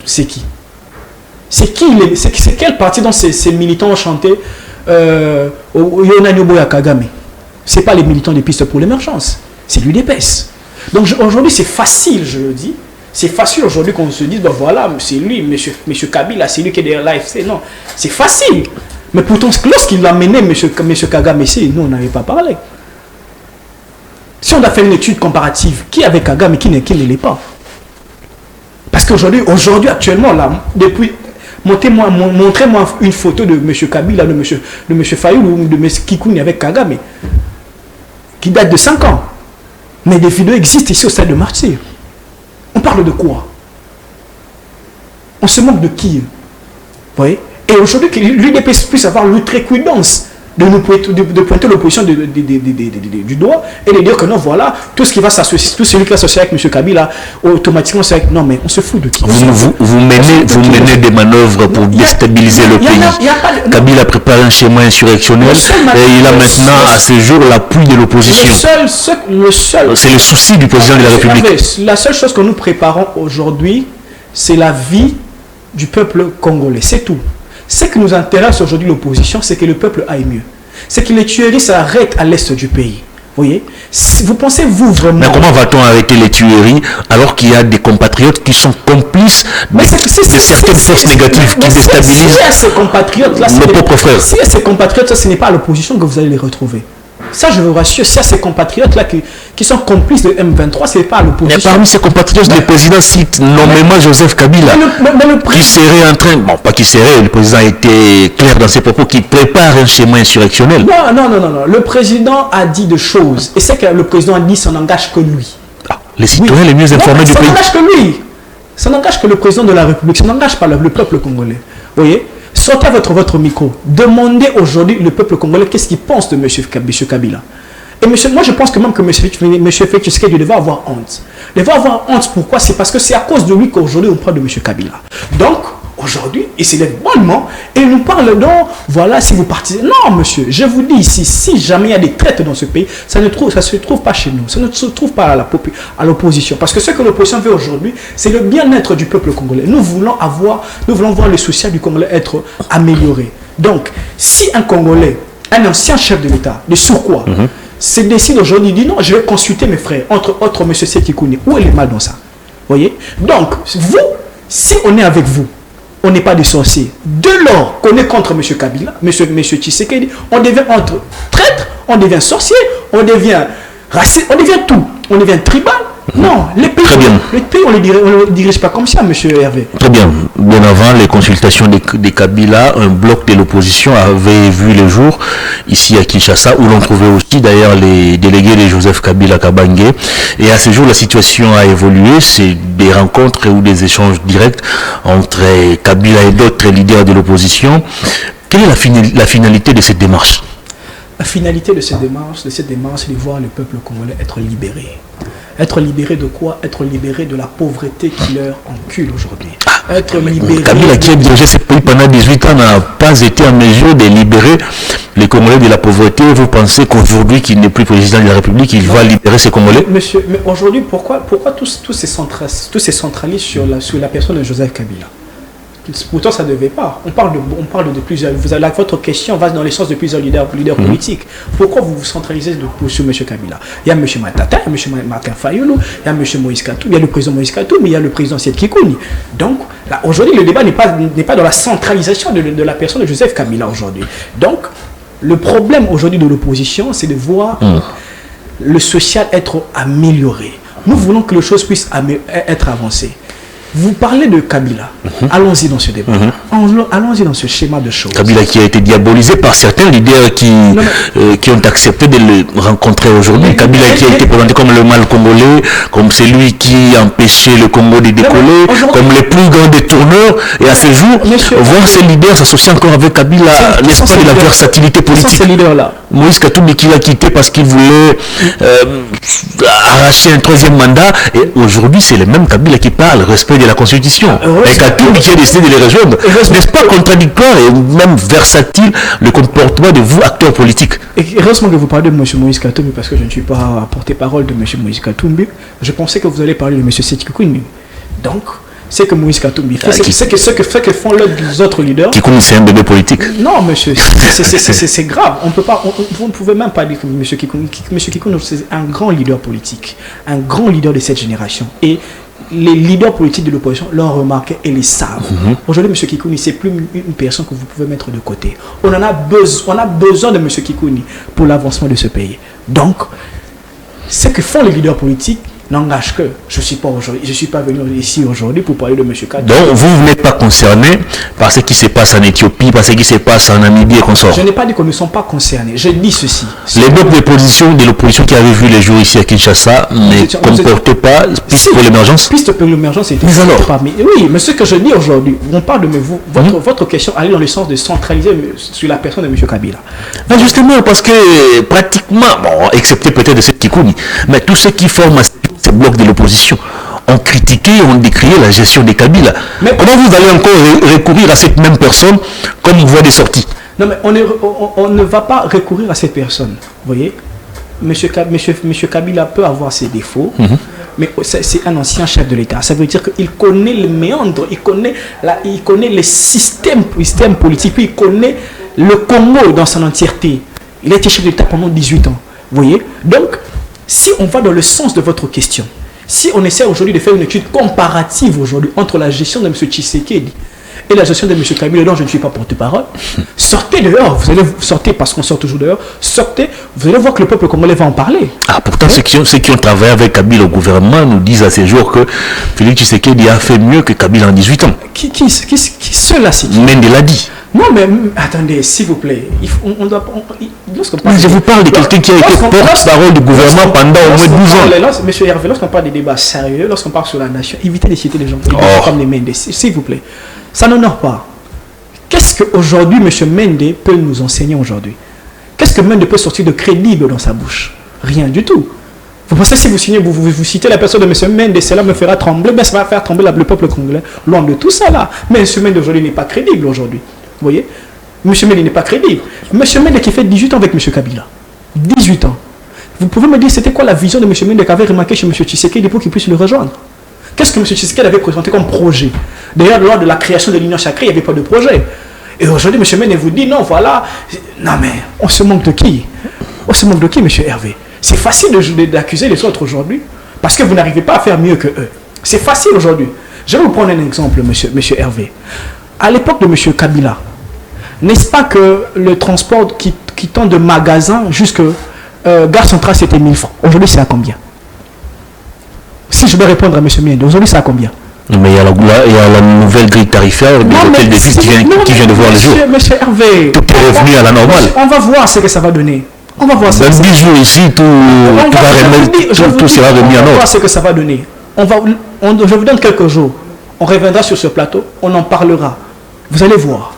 C'est qui? C'est quel parti dont ces militants ont chanté Yona Nyoboya Kagame? Ce n'est pas les militants des pistes pour l'émergence, c'est l'UDPS. Donc aujourd'hui c'est facile, je le dis, c'est facile aujourd'hui qu'on se dise, voilà, c'est lui, monsieur Kabila, c'est lui qui est derrière l'AFC. Non, c'est facile. Mais pourtant, lorsqu'il l'a mené, monsieur Kagame ici, nous on n'avait pas parlé. Si on a fait une étude comparative, qui est avec Kagame et qui ne l'est pas? Parce qu'aujourd'hui, actuellement, là, depuis... Montrez-moi une photo de M. Kabila, de M. Fayoulou ou de M. Kikouni avec Kagame, qui date de 5 ans. Mais des vidéos existent ici au stade de Martyr. On parle de quoi? On se moque de qui? Vous voyez? Et aujourd'hui, que l'UDPS puisse avoir l'outrecuidance de pointer l'opposition du doigt et de dire que non, voilà, tout ce qui va s'associer, tout celui qui va s'associer avec M. Kabila, automatiquement, c'est avec... Non, mais on se fout de qui? Vous menez des manœuvres pour déstabiliser le pays. Kabila prépare un schéma insurrectionnel et il a maintenant, à ce jour, l'appui de l'opposition. C'est le souci du président de la République. La seule chose que nous préparons aujourd'hui, c'est la vie du peuple congolais. C'est tout. Ce qui nous intéresse aujourd'hui, l'opposition, c'est que le peuple aille mieux. C'est que les tueries s'arrêtent à l'est du pays. Vous voyez? Vous pensez-vous vraiment... Mais comment va-t-on arrêter les tueries alors qu'il y a des compatriotes qui sont complices de certaines forces négatives qui déstabilisent nos propres frères? Si ces compatriotes, ce n'est pas à l'opposition que vous allez les retrouver. Ça, je vous rassure, si ces compatriotes-là qui sont complices de M23, ce n'est pas à l'opposition. Mais parmi ces compatriotes, le président cite nommément Joseph Kabila, qui serait en train, bon, pas qui serait, le président a été clair dans ses propos, qui prépare un schéma insurrectionnel. Non. Le président a dit des choses. Et c'est que le président a dit, ça n'engage que lui. Ah, les citoyens les mieux informés du pays. Ça n'engage que lui. Ça n'engage que le président de la République. Ça n'engage pas le peuple congolais. Vous voyez? Sortez votre micro. Demandez aujourd'hui le peuple congolais qu'est-ce qu'il pense de M. Kabila. Et moi, je pense que même que M. Félix Tshisekedi devait avoir honte. Il devait avoir honte. Pourquoi? C'est parce que c'est à cause de lui qu'aujourd'hui on parle de M. Kabila. Donc, aujourd'hui, il s'élève bonnement et il nous parle donc, voilà, si vous participez. Non, monsieur, je vous dis ici, si jamais il y a des traites dans ce pays, ça ne se trouve pas chez nous. Ça ne se trouve pas à l'opposition. Parce que ce que l'opposition veut aujourd'hui, c'est le bien-être du peuple congolais. Nous voulons voir le social du Congolais être amélioré. Donc, si un Congolais, un ancien chef de l'État, de surcroît, se décide aujourd'hui, dit non, je vais consulter mes frères, entre autres M. Sékou Kouni. Où est le mal dans ça? Vous voyez? Donc, vous, si on est avec vous, on n'est pas des sorciers. Dès lors qu'on est contre M. Kabila, M. Tshisekedi, on devient entre traître, on devient sorcier, on devient raciste, on devient tout. On devient tribal. Non, les pays, on ne les dirige pas comme ça, M. Hervé. Très bien. Bien avant les consultations des Kabila, un bloc de l'opposition avait vu le jour ici à Kinshasa, où l'on trouvait aussi d'ailleurs les délégués de Joseph Kabila Kabange. Et à ce jour, la situation a évolué. C'est des rencontres ou des échanges directs entre Kabila et d'autres leaders de l'opposition. Quelle est la finalité de cette démarche? La finalité de cette démarche, c'est de voir le peuple congolais être libéré. Être libéré de quoi? Être libéré de la pauvreté qui leur encule aujourd'hui. Être libéré... Kabila qui a dirigé ce pays pendant 18 ans n'a pas été en mesure de libérer les Congolais de la pauvreté. Vous pensez qu'aujourd'hui, qu'il n'est plus président de la République, il va libérer ces Congolais? Monsieur, mais aujourd'hui, pourquoi tous ces centralisent sur la personne de Joseph Kabila? Pourtant, ça ne devait pas. On parle de plusieurs... Votre question va dans le sens de plusieurs leaders politiques. Pourquoi vous vous centralisez sur M. Kabila? Il y a M. Matata, il y a M. Martin Fayoulou, il y a M. Moïse Katumbi, il y a le président Moïse Katumbi, mais il y a le président Sékou Kouni. Donc, aujourd'hui, le débat n'est pas dans la centralisation de la personne de Joseph Kabila aujourd'hui. Donc, le problème aujourd'hui de l'opposition, c'est de voir le social être amélioré. Nous voulons que les choses puissent être avancées. Vous parlez de Kabila. Allons-y dans ce débat. Allons-y dans ce schéma de choses. Kabila qui a été diabolisé par certains leaders qui ont accepté de le rencontrer aujourd'hui. Kabila qui a été présenté comme le mal congolais, comme celui qui empêchait le Congo de décoller, comme les plus grands détourneurs. Et à ce jour, voir ces leaders s'associer encore avec Kabila, n'est-ce pas de la versatilité politique? Ces leaders-là. Moïse Katumbi qui l'a quitté parce qu'il voulait arracher un troisième mandat. Et aujourd'hui, c'est le même Kabila qui parle, respect de la Constitution. Et Katumbi qui a décidé de les rejoindre. N'est-ce pas contradictoire et même versatile le comportement de vous, acteurs politiques? Et heureusement que vous parlez de M. Moïse Katumbi, parce que je ne suis pas porte-parole de M. Moïse Katumbi. Je pensais que vous allez parler de M. Sékou Kouni. Donc, c'est que Moïse Katumbi fait, ce que font les autres leaders. Kikouni, c'est un bébé politique. Non, monsieur, c'est grave. Vous ne pouvez même pas dire que M. Kikouni, c'est un grand leader politique, un grand leader de cette génération. Et les leaders politiques de l'opposition l'ont remarqué et les savent. Aujourd'hui, M. Kikouni, c'est plus une personne que vous pouvez mettre de côté. On a besoin de M. Kikouni pour l'avancement de ce pays. Donc, ce que font les leaders politiques, n'engage que je suis pas venu ici aujourd'hui pour parler de M. Kabila. Donc vous n'êtes pas concerné par ce qui se passe en Éthiopie, par ce qui se passe en Namibie et consorts. Je n'ai pas dit que nous ne sommes pas concernés. Je dis ceci. Les blocs de l'opposition qui avaient vu les jours ici à Kinshasa ne comportaient pas piste pour l'émergence. Piste pour l'émergence, c'était pas. Oui, mais ce que je dis aujourd'hui, on parle de votre question allait dans le sens de centraliser sur la personne de M. Kabila. Ben justement, parce que pratiquement, bon, excepté peut-être de cette Kikouni, mais tous ceux qui forment ces blocs de l'opposition ont critiqué, ont décrié la gestion des Kabila. Mais comment vous allez encore recourir à cette même personne comme voie de sortie? Non, mais on ne va pas recourir à cette personne. Vous voyez, Monsieur Kabila peut avoir ses défauts, mais c'est un ancien chef de l'État. Ça veut dire qu'il connaît les méandres, il connaît les systèmes politiques, puis il connaît le Congo dans son entièreté. Il a été chef de l'État pendant 18 ans. Vous voyez? Donc, si on va dans le sens de votre question, si on essaie aujourd'hui de faire une étude comparative aujourd'hui entre la gestion de M. Tshisekedi et la gestion de M. Kabila, dont je ne suis pas porte-parole, sortez dehors, vous allez sortir parce qu'on sort toujours dehors, sortez, vous allez voir que le peuple congolais va en parler. Ah, pourtant, ceux qui ont travaillé avec Kabila au gouvernement nous disent à ces jours que Félix Tshisekedi a fait mieux que Kabila en 18 ans. Qui cela c'est qui? Mende l'a dit. Non, mais attendez, s'il vous plaît, je vous parle de quelqu'un qui a été porte-parole du gouvernement pendant au moins 12 ans. Monsieur Hervé, lorsqu'on parle des débats sérieux, lorsqu'on parle sur la nation, évitez de citer les gens comme les Mendes, s'il vous plaît. Ça n'honore pas. Qu'est-ce qu'aujourd'hui M. Mende peut nous enseigner aujourd'hui? Qu'est-ce que Mende peut sortir de crédible dans sa bouche? Rien du tout. Vous pensez si vous citez la personne de M. Mende, cela me fera trembler, mais ça va faire trembler le peuple congolais. Loin de tout ça là. Mais M. Mende aujourd'hui n'est pas crédible aujourd'hui. Vous voyez? M. Mende n'est pas crédible. M. Mende qui fait 18 ans avec M. Kabila. 18 ans. Vous pouvez me dire c'était quoi la vision de M. Mende qu'avait remarqué chez M. Tshisekedi pour qu'il puisse le rejoindre? Qu'est-ce que M. Tshisekedi avait présenté comme projet? D'ailleurs, lors de la création de l'Union sacrée, il n'y avait pas de projet. Et aujourd'hui, M. Mende vous dit non, voilà. Non, mais on se manque de qui? On se manque de qui, M. Hervé? C'est facile d'accuser les autres aujourd'hui parce que vous n'arrivez pas à faire mieux que eux. C'est facile aujourd'hui. Je vais vous prendre un exemple, M. Hervé. À l'époque de M. Kabila, n'est-ce pas que le transport qui tend de magasin jusqu'à Gare Centrale, c'était 1000 francs. Aujourd'hui, c'est à combien? Si je vais répondre à M. Mende, aujourd'hui, c'est à combien? Mais il y a la nouvelle grille tarifaire des hôtels de ville qui vient de voir le jour. Monsieur Hervé, tout est revenu à la normale. On va voir ce que ça va donner. On va voir ça. Dans 10 jours ici, tout sera remis en ordre. On va voir ce que ça va donner. Je vous donne quelques jours. On reviendra sur ce plateau, on en parlera. Vous allez voir.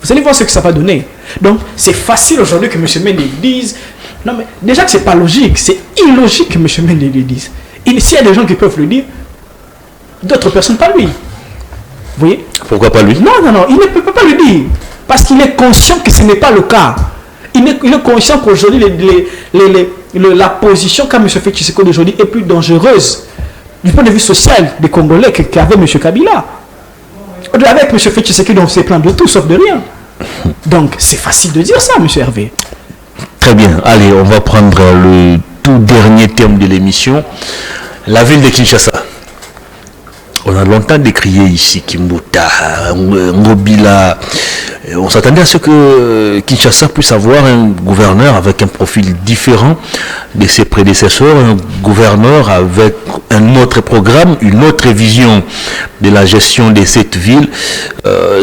Vous allez voir ce que ça va donner. Donc, c'est facile aujourd'hui que M. Mende dise. Non, mais déjà que ce n'est pas logique, c'est illogique que M. Mende le dise. S'il y a des gens qui peuvent le dire, d'autres personnes, pas lui. Vous voyez? Pourquoi pas lui? Non, il ne peut pas le dire. Parce qu'il est conscient que ce n'est pas le cas. Il est conscient qu'aujourd'hui, la position qu'a M. Félix Tshisekedi aujourd'hui est plus dangereuse du point de vue social des Congolais qu'avait M. Kabila. Avec M. Félix Tshisekedi, on s'est plaint de tout sauf de rien. Donc, c'est facile de dire ça, M. Hervé. Très bien. Allez, on va prendre le tout dernier terme de l'émission. La ville de Kinshasa. On a longtemps décrié ici Kimbuta, Ngobila. On s'attendait à ce que Kinshasa puisse avoir un gouverneur avec un profil différent de ses prédécesseurs, un gouverneur avec un autre programme, une autre vision de la gestion de cette ville.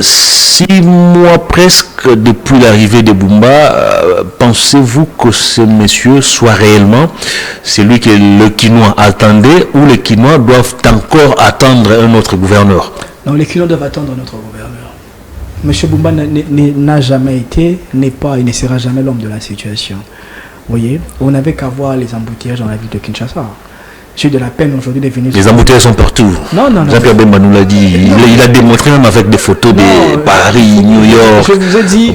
6 mois presque depuis l'arrivée de Bumba, pensez-vous que ce monsieur soit réellement celui que le Kinois attendait ou les Kinois doivent encore attendre un autre gouverneur? Non, les Kinois doivent attendre un autre gouverneur. M. Bumba n'a jamais été, n'est pas et ne sera jamais l'homme de la situation. Vous voyez, on n'avait qu'à voir les embouteillages dans la ville de Kinshasa. J'ai eu de la peine aujourd'hui de venir. Les embouteillages sont partout. Non. Jean-Pierre Bemba nous l'a dit. Il a démontré même avec des photos de Paris, New York,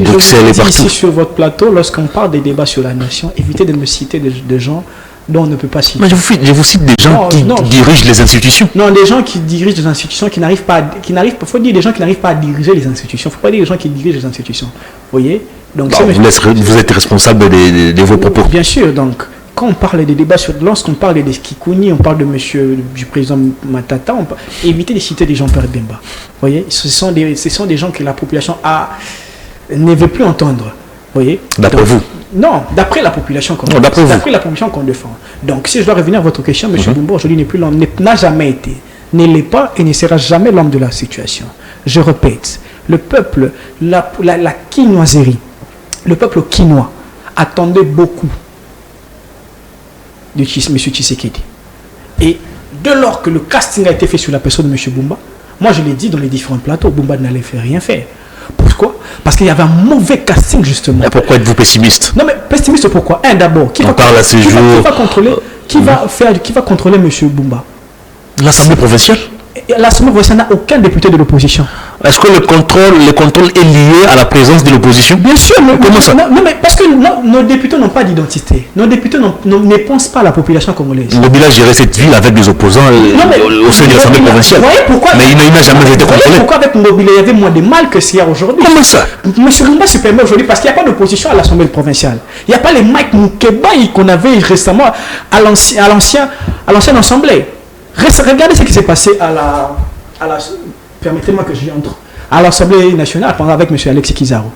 Bruxelles et partout. Ici sur votre plateau, lorsqu'on parle des débats sur la nation, évitez de me citer des gens dont on ne peut pas citer. Mais je vous cite des gens qui dirigent les institutions. Non, des gens qui dirigent les institutions, qui n'arrivent pas, faut dire des gens qui n'arrivent pas à diriger les institutions. Il ne faut pas dire des gens qui dirigent les institutions. Vous voyez? Donc, vous êtes responsable de vos propos. Bien sûr. Donc, quand on parle des débats lorsqu'on parle des Kikouni, on parle du président Matata, évitez de citer des gens Pierre Bemba. Vous voyez? Ce sont des gens que la population ne veut plus entendre. Vous voyez? D'après vous? Non, d'après la population qu'on d'après la population qu'on défend. Donc, si je dois revenir à votre question, M. Bumba aujourd'hui n'est plus l'homme, n'a jamais été, ne l'est pas et ne sera jamais l'homme de la situation. Je répète, le peuple, la quinoiserie, le peuple quinois attendait beaucoup de M. Tshisekedi. Et dès lors que le casting a été fait sur la personne de M. Bumba, moi je l'ai dit dans les différents plateaux, Bumba n'allait rien faire. Pourquoi? Parce qu'il y avait un mauvais casting justement. Et pourquoi êtes-vous pessimiste? Non mais pessimiste pourquoi? D'abord, qui va contrôler M. Bumba? L'Assemblée provinciale? L'Assemblée provinciale n'a aucun député de l'opposition. Est-ce que le contrôle est lié à la présence de l'opposition? Bien sûr. Comment ça? Non, mais parce que nos députés n'ont pas d'identité. Nos députés ne pensent pas à la population congolaise. Mobile a géré cette ville avec des opposants au sein de l'Assemblée provinciale. Mais il n'a jamais été contrôlé. Pourquoi avec Mobile il y avait moins de mal que s'il y a aujourd'hui? Comment ça? M. Bumba se permet aujourd'hui parce qu'il n'y a pas d'opposition à l'Assemblée provinciale. Il n'y a pas les Mike Moukeba qu'on avait récemment à l'ancienne Assemblée. Regardez ce qui s'est passé à la permettez-moi que j'y entre. À l'Assemblée nationale, avec M. Alexis Kizaro.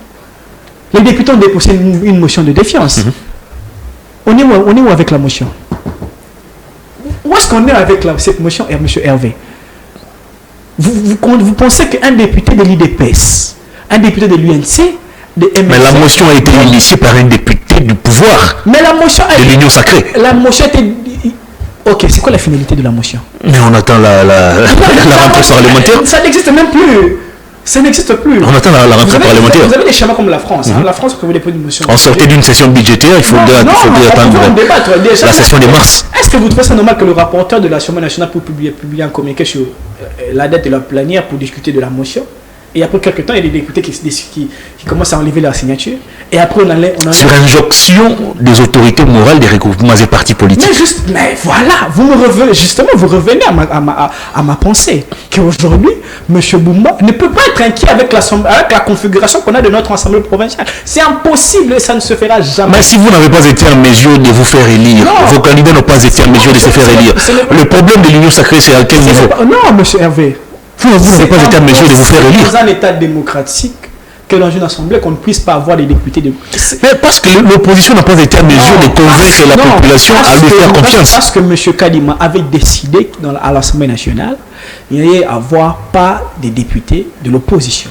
Les députés ont déposé une motion de défiance. On est où avec la motion? Où est-ce qu'on est avec cette motion, M. Hervé? Vous pensez qu'un député de l'IDPS, un député de l'UNC, de MLC... Mais la motion a été initiée par un député du pouvoir. Mais la motion de l'Union sacrée. La motion était... Ok, c'est quoi la finalité de la motion? Mais on attend la rentrée parlementaire. Ça n'existe même plus. Ça n'existe plus. On attend la rentrée parlementaire. Vous avez des schémas comme la France. La France, quand vous déposez une motion. On sortait d'une session budgétaire, il faut attendre la session de mars. Est-ce que vous trouvez ça normal que le rapporteur de l'Assemblée nationale pour publier un communiqué sur la dette de la plénière pour discuter de la motion? Et après quelques temps, il y a des députés qui commencent à enlever leur signature. Et après, on sur injonction des autorités morales des regroupements et partis politiques. Mais voilà, vous revenez à ma pensée. Qu'aujourd'hui, M. Bumba ne peut pas être inquiet avec la configuration qu'on a de notre assemblée provinciale. C'est impossible et ça ne se fera jamais. Mais si vous n'avez pas été en mesure de vous faire élire, vos candidats n'ont pas été en mesure de se faire élire. Le problème de l'Union sacrée, c'est à quel niveau? Non, M. Hervé. Vous n'avez pas été en mesure de vous faire élire. Dans un état démocratique, que dans une assemblée, qu'on ne puisse pas avoir des députés de... Mais parce que l'opposition n'a pas été en mesure de convaincre la population à lui faire confiance. Parce que M. Kadima avait décidé à l'Assemblée nationale, il n'y allait avoir pas de députés de l'opposition.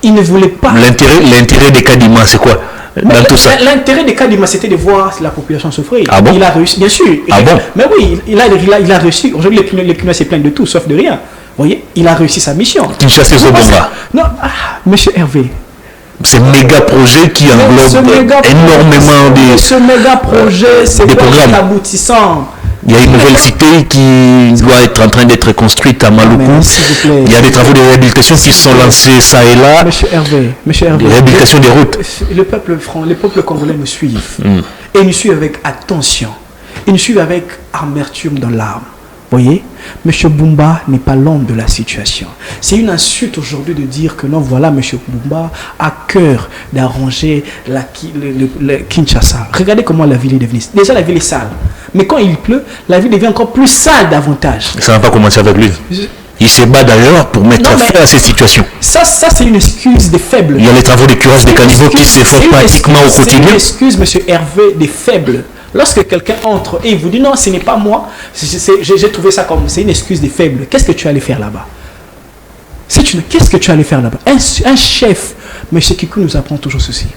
Il ne voulait pas... L'intérêt de Kadima, c'est quoi dans tout ça? L'intérêt de Kadima, c'était de voir la population souffrir. Ah bon? Il a réussi, bien sûr. Ah bon? Mais oui, il a réussi. Aujourd'hui, les Kinois se plaignent de tout, sauf de rien. Vous voyez, il a réussi sa mission. Kinshasa Zobonga. Non, monsieur Hervé. C'est un méga projet qui englobe énormément de... Ce méga projet, c'est pas aboutissant. Il y a une nouvelle cité qui doit être en train d'être construite à Maluku. Il y a des travaux de réhabilitation qui sont lancés ça et là. Monsieur Hervé. De réhabilitation des routes. Le peuple congolais me suivent. Et ils nous suivent avec attention. Ils nous suivent avec amertume dans l'âme. Vous voyez, M. Bumba n'est pas l'homme de la situation. C'est une insulte aujourd'hui de dire que non, voilà, M. Bumba a cœur d'arranger le Kinshasa. Regardez comment la ville est devenue. Déjà, la ville est sale. Mais quand il pleut, la ville devient encore plus sale davantage. Ça n'a pas commencé avec lui. Il se bat d'ailleurs pour mettre fin à ces situations. Ça c'est une excuse des faibles. Il y a les travaux de curage des caniveaux qui se font pratiquement au quotidien. C'est une excuse, M. Hervé, des faibles. Lorsque quelqu'un entre et il vous dit non, ce n'est pas moi, j'ai trouvé ça comme c'est une excuse des faibles. Qu'est-ce que tu allais faire là-bas? Qu'est-ce que tu allais faire là-bas? Un chef, M. Kikou nous apprend toujours ceci.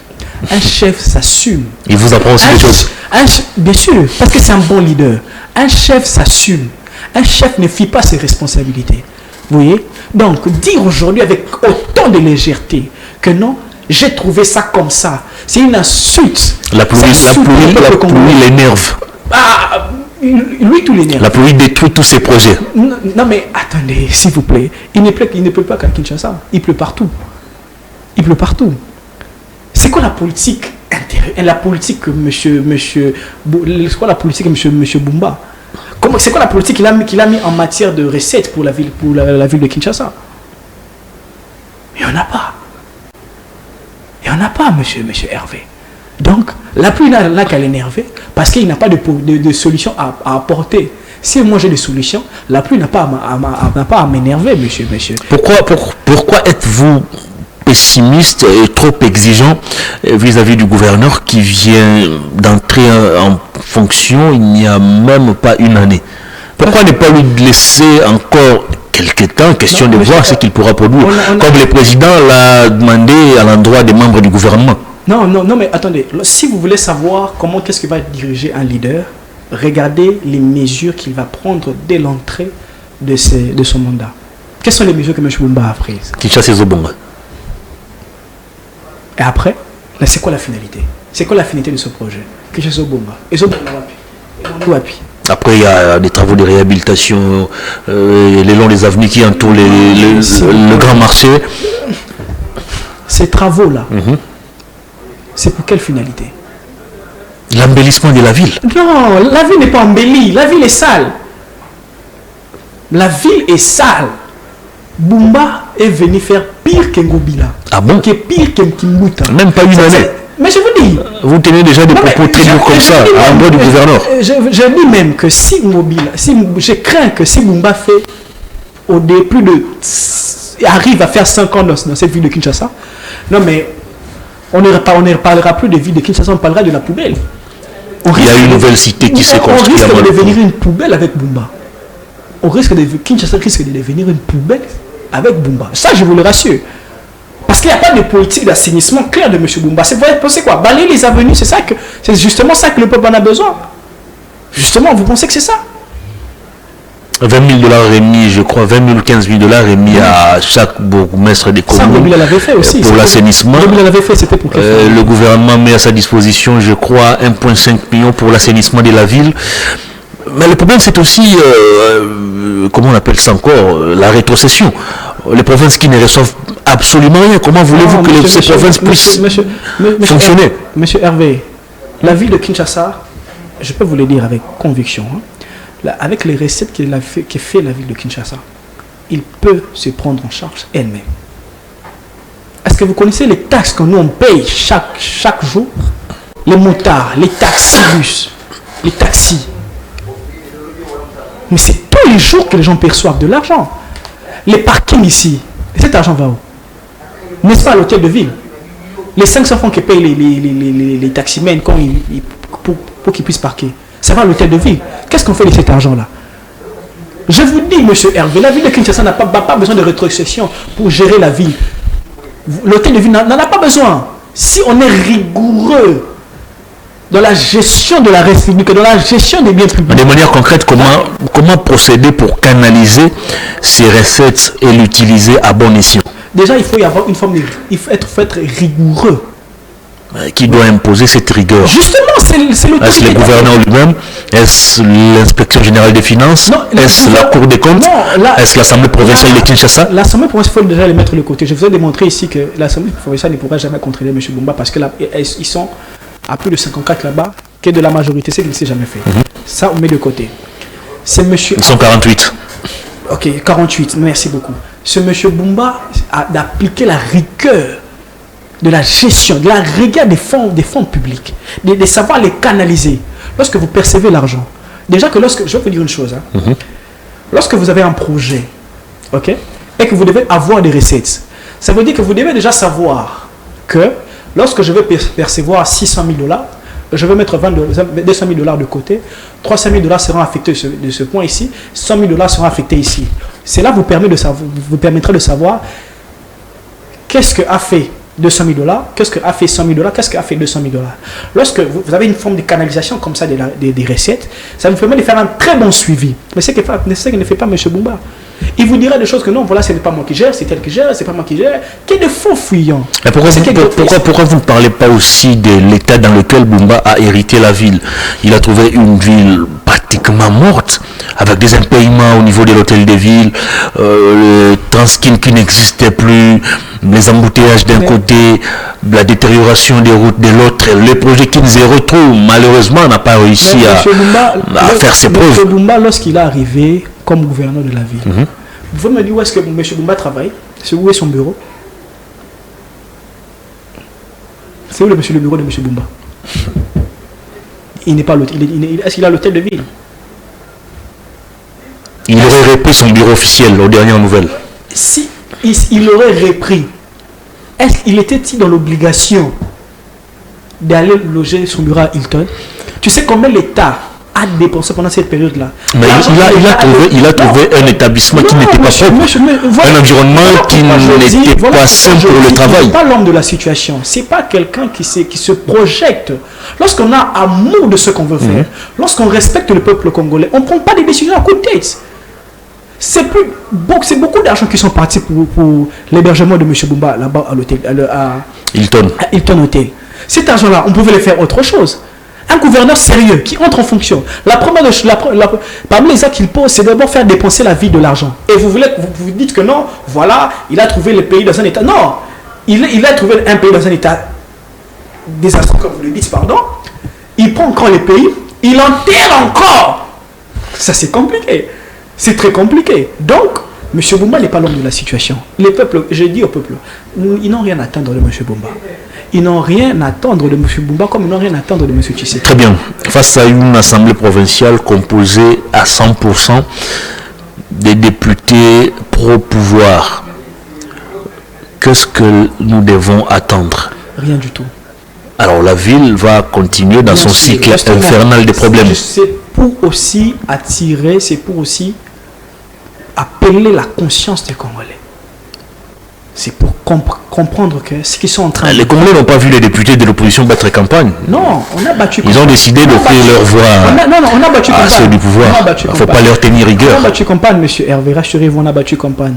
Un chef s'assume. Il vous apprend aussi des choses. Bien sûr, parce que c'est un bon leader. Un chef s'assume. Un chef ne fuit pas ses responsabilités. Vous voyez? Donc, dire aujourd'hui avec autant de légèreté que non, j'ai trouvé ça comme ça. C'est une insulte. La pluie l'énerve. Lui, tout l'énerve. La pluie détruit tous ses projets. Non, mais attendez, s'il vous plaît. Il ne pleut pas qu'à Kinshasa. Il pleut partout. Il pleut partout. C'est quoi la politique intérieure? La politique que c'est quoi la politique de M. Bumba? C'est quoi la politique qu'il a mis en matière de recettes pour la ville de Kinshasa? Il n'y en a pas. Il n'y en a pas, monsieur Hervé. Donc, la pluie n'a qu'à l'énerver parce qu'il n'a pas de solution à apporter. Si moi j'ai des solutions, la pluie n'a pas à m'énerver, monsieur. Pourquoi êtes-vous pessimiste et trop exigeant vis-à-vis du gouverneur qui vient d'entrer en fonction il n'y a même pas une année. Pourquoi ne pas lui laisser encore quelques temps, question de voir ce qu'il pourra produire, comme le président l'a demandé à l'endroit des membres du gouvernement. Non, mais attendez, si vous voulez savoir comment qu'est-ce qu'il va diriger un leader, regardez les mesures qu'il va prendre dès l'entrée de son mandat. Quelles sont les mesures que M. Bumba a prises? Kinshasa Zobonga. Et après, là, c'est quoi la finalité? C'est quoi la finalité de ce projet? Kinshasa Zobonga. Et Zobonga Wapi. Après, il y a des travaux de réhabilitation le long des avenues qui entourent le grand marché. Ces travaux-là, c'est pour quelle finalité? L'embellissement de la ville. Non, la ville n'est pas embellie. La ville est sale. La ville est sale. Bumba est venu faire pire que Ngobila. Ah bon? Qui est pire que Kimbuta. Même pas une année. Mais je vous dis. Vous tenez déjà des propos très durs comme ça à l'endroit du gouverneur. Je dis même que si Ngobila, je crains que si Bumba fait arrive à faire 5 ans dans cette ville de Kinshasa, non mais on ne parlera plus de ville de Kinshasa, on parlera de la poubelle. Il y a une nouvelle cité qui s'est construite. On risque de devenir une poubelle avec Bumba. Kinshasa risque de devenir une poubelle avec Bumba. Ça, je vous le rassure. Parce qu'il n'y a pas de politique d'assainissement claire de M. Bumba. C'est quoi? Balayer les avenues, c'est justement ça que le peuple en a besoin. Justement, vous pensez que c'est ça? 20 000 $ remis, je crois, 20 000 ou 15 000 $ remis à chaque bourgmestre des communes pour l'assainissement. Le gouvernement met à sa disposition, je crois, 1,5 million pour l'assainissement de la ville. Mais le problème, c'est aussi, comment on appelle ça encore, la rétrocession. Les provinces qui ne reçoivent absolument rien. Comment voulez-vous que ces provinces puissent fonctionner? Monsieur Hervé, la ville de Kinshasa, je peux vous le dire avec conviction, avec les recettes que fait la ville de Kinshasa, il peut se prendre en charge elle-même. Est-ce que vous connaissez les taxes que nous on paye chaque jour? Les motards, les taxibus, les taxis. Mais c'est tous les jours que les gens perçoivent de l'argent. Les parkings ici, cet argent va où? N'est-ce pas à l'hôtel de ville? Les 500 francs que payent les taximens pour qu'ils puissent parquer, ça va à l'hôtel de ville. Qu'est-ce qu'on fait de cet argent-là? Je vous dis, monsieur Hervé, la ville de Kinshasa n'a pas besoin de rétrocession pour gérer la ville. L'hôtel de ville n'en a pas besoin. Si on est rigoureux dans la gestion de la République, dans la gestion des biens publics. De manière concrète, comment procéder pour canaliser ces recettes et l'utiliser à bon escient? Déjà, il faut y avoir une forme de... Il faut être rigoureux. Qui doit imposer cette rigueur? Justement, c'est l'autorité. Est-ce le gouverneur lui-même? Est-ce l'inspection générale des finances? Est-ce la Cour des comptes? Est-ce l'Assemblée provinciale de Kinshasa? L'Assemblée provinciale, il faut déjà les mettre de côté. Je vous ai démontré ici que l'Assemblée provinciale ne pourra jamais contrôler M. Bumba parce qu'ils sont à plus de 54 là-bas, qui est de la majorité, c'est qu'il ne s'est jamais fait. Ça, on met de côté. C'est monsieur... Ils sont 48. Ok, 48, merci beaucoup. Ce monsieur Bumba a d'appliquer la rigueur de la gestion, de la rigueur des fonds publics, de savoir les canaliser. Lorsque vous percevez l'argent, déjà que je vais vous dire une chose, lorsque vous avez un projet, ok, et que vous devez avoir des recettes, ça veut dire que vous devez déjà savoir que lorsque je vais percevoir 600 000 $, je vais mettre 200 000 $ de côté, 300 000 $ seront affectés de ce point ici, 100 000 $ seront affectés ici. Cela vous permettra de savoir qu'est-ce que a fait 200 000 $, qu'est-ce que a fait 100 000 $, qu'est-ce que a fait 200 000 $. Lorsque vous avez une forme de canalisation comme ça des recettes, ça vous permet de faire un très bon suivi. Mais c'est ce que ne fait pas M. Bumba. Il vous dira des choses que non, voilà, ce n'est pas moi qui gère, c'est elle qui gère, c'est pas moi qui gère, qui est de faux fuyants. Pourquoi vous ne parlez pas aussi de l'état dans lequel Bumba a hérité la ville? Il a trouvé une ville pratiquement morte, avec des impayements au niveau de l'hôtel de ville, le Transkin qui n'existait plus, les embouteillages d'un côté, la détérioration des routes de l'autre. Le projet Kin Zero malheureusement n'a pas réussi à faire ses preuves. M. Bumba, lorsqu'il est arrivé comme gouverneur de la ville, vous pouvez me dire où est-ce que M. Bumba travaille? C'est où est son bureau? C'est où le bureau de M. Bumba? Il n'est pas l'hôtel. Est-ce qu'il a l'hôtel de ville? Il aurait repris son bureau officiel aux dernières nouvelles. Si il aurait repris est-ce qu'il était-il dans l'obligation d'aller loger son bureau à Hilton? Tu sais combien l'État a dépensé pendant cette période-là? Mais il a trouvé un établissement qui n'était pas propre, un environnement qui n'était pas sain pour le travail. C'est pas l'homme de la situation, c'est pas quelqu'un qui se projette. Lorsqu'on a amour de ce qu'on veut faire, lorsqu'on respecte le peuple congolais, on ne prend pas des décisions à coup de tête. C'est beaucoup d'argent qui sont partis pour l'hébergement de M. Bumba là-bas à l'hôtel, à Hilton Hotel. Cet argent-là, on pouvait le faire autre chose. Un gouverneur sérieux qui entre en fonction. Parmi les actes qu'il pose, c'est d'abord faire dépenser la vie de l'argent. Et vous dites que non, voilà, il a trouvé le pays dans un état. Non, il a trouvé un pays dans un état désastreux, comme vous le dites, pardon. Il prend encore les pays, il enterre encore. Ça, c'est compliqué. C'est très compliqué. Donc, M. Bumba n'est pas l'homme de la situation. Les peuples, je dis au peuple, ils n'ont rien à attendre de M. Bumba. Ils n'ont rien à attendre de M. Bumba comme ils n'ont rien à attendre de M. Tshisekedi. Très bien. Face à une assemblée provinciale composée à 100% des députés pro-pouvoir, qu'est-ce que nous devons attendre? Rien du tout. Alors la ville va continuer dans son cycle infernal des problèmes. C'est pour aussi attirer, c'est pour aussi appeler la conscience des Congolais. C'est pour comprendre que ce qu'ils sont en train de... Les Congolais n'ont pas vu les députés de l'opposition battre campagne. Non, on a battu campagne. Ils ont décidé d'offrir leur voix on a battu à ceux du pouvoir. Il ne faut pas leur tenir rigueur. On a battu campagne, M. Hervé. Rassurez-vous, on a battu campagne.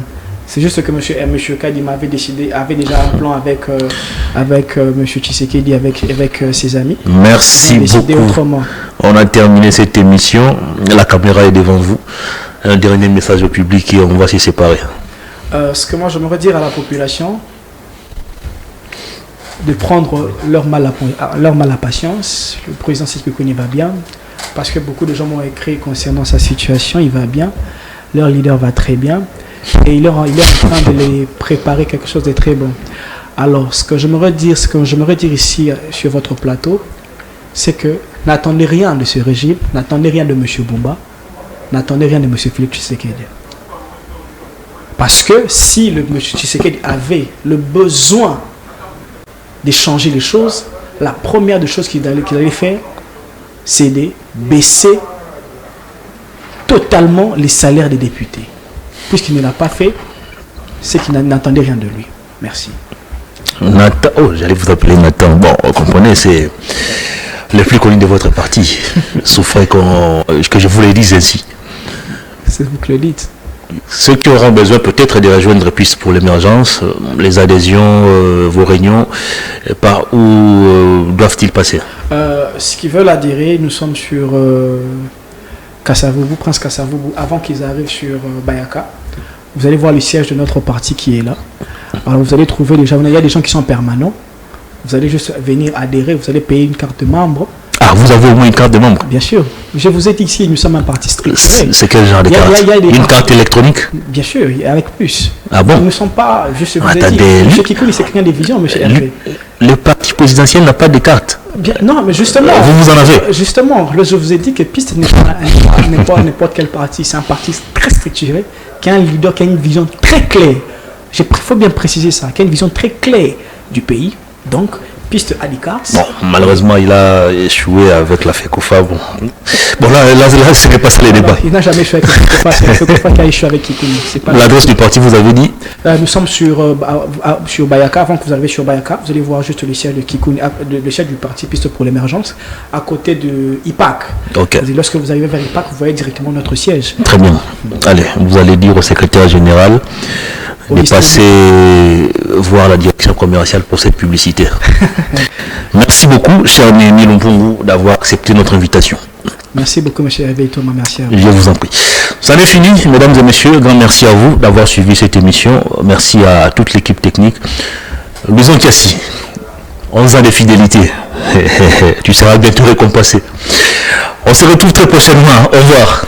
C'est juste que M. Kadim avait déjà un plan avec M. Tshisekedi, avec ses amis. Merci beaucoup. Autrement. On a terminé cette émission. La caméra est devant vous. Un dernier message au public et on va se séparer. Ce que moi j'aimerais dire à la population, de prendre leur mal à patience. Le président Tshisekedi va bien, parce que beaucoup de gens m'ont écrit concernant sa situation, il va bien, leur leader va très bien, et il est en train de les préparer quelque chose de très bon. Alors, ce que j'aimerais dire ici sur votre plateau, c'est que n'attendez rien de ce régime, n'attendez rien de M. Bumba, n'attendez rien de M. Philippe Tshisekedi. Parce que si le M. Tshisekedi avait le besoin de changer les choses, la première des choses qu'il allait faire, c'est de baisser totalement les salaires des députés. Puisqu'il ne l'a pas fait, c'est qu'il n'attendait rien de lui. Merci. Nathan, j'allais vous appeler Nathan. Bon, vous comprenez, c'est le plus connu de votre parti. Souffrez que je vous le dise ainsi. C'est vous qui le dites. Ceux qui auront besoin peut-être de rejoindre Piste pour l'émergence, les adhésions, vos réunions, par où doivent-ils passer? Ce qui veulent adhérer, nous sommes sur Kassavubu, Prince Kassavubu, avant qu'ils arrivent sur Bayaka. Vous allez voir le siège de notre parti qui est là. Alors vous allez trouver déjà, il y a des gens qui sont permanents. Vous allez juste venir adhérer, vous allez payer une carte de membre. Ah, vous avez au moins une carte de membre? Bien sûr. Je vous ai dit ici, nous sommes un parti structuré. C'est quel genre de carte? Une carte électronique? Bien sûr, avec plus. Ah bon? Nous ne sommes pas, je vous ai dit, M. Kikouli, c'est quelqu'un des visions, M. Hervé. Le parti présidentiel n'a pas de carte? Bien, non, mais justement... vous en avez? Justement, je vous ai dit que Piste n'est pas n'importe quel parti. C'est un parti très structuré, qui a un leader, qui a une vision très claire. Il faut bien préciser ça, qui a une vision très claire du pays. Donc, Piste a des cartes. Bon, malheureusement, il a échoué avec la FECOFA. Bon là ce n'est pas ça les débats. Il n'a jamais échoué avec la FECOFA, c'est la FECOFA qui a échoué avec Kikouli. L'adresse du parti, vous avez dit? Nous sommes sur Bayaka. Avant que vous arriviez sur Bayaka, vous allez voir juste le siège de Kikouli, le siège du parti Piste pour l'émergence, à côté de IPAC. Okay. Lorsque vous arrivez vers IPAC, vous voyez directement notre siège. Très bien. Allez, vous allez dire au secrétaire général de passer voir la direction commerciale pour cette publicité. Merci beaucoup, cher Némi Lompungu, d'avoir accepté notre invitation. Merci beaucoup, M. Hervé Thomas. Merci à vous. Je vous en prie. Ça n'est fini, mesdames et messieurs. Grand merci à vous d'avoir suivi cette émission. Merci à toute l'équipe technique. Louison Kiassi, 11 ans de fidélité. Tu seras bientôt récompensé. On se retrouve très prochainement. Au revoir.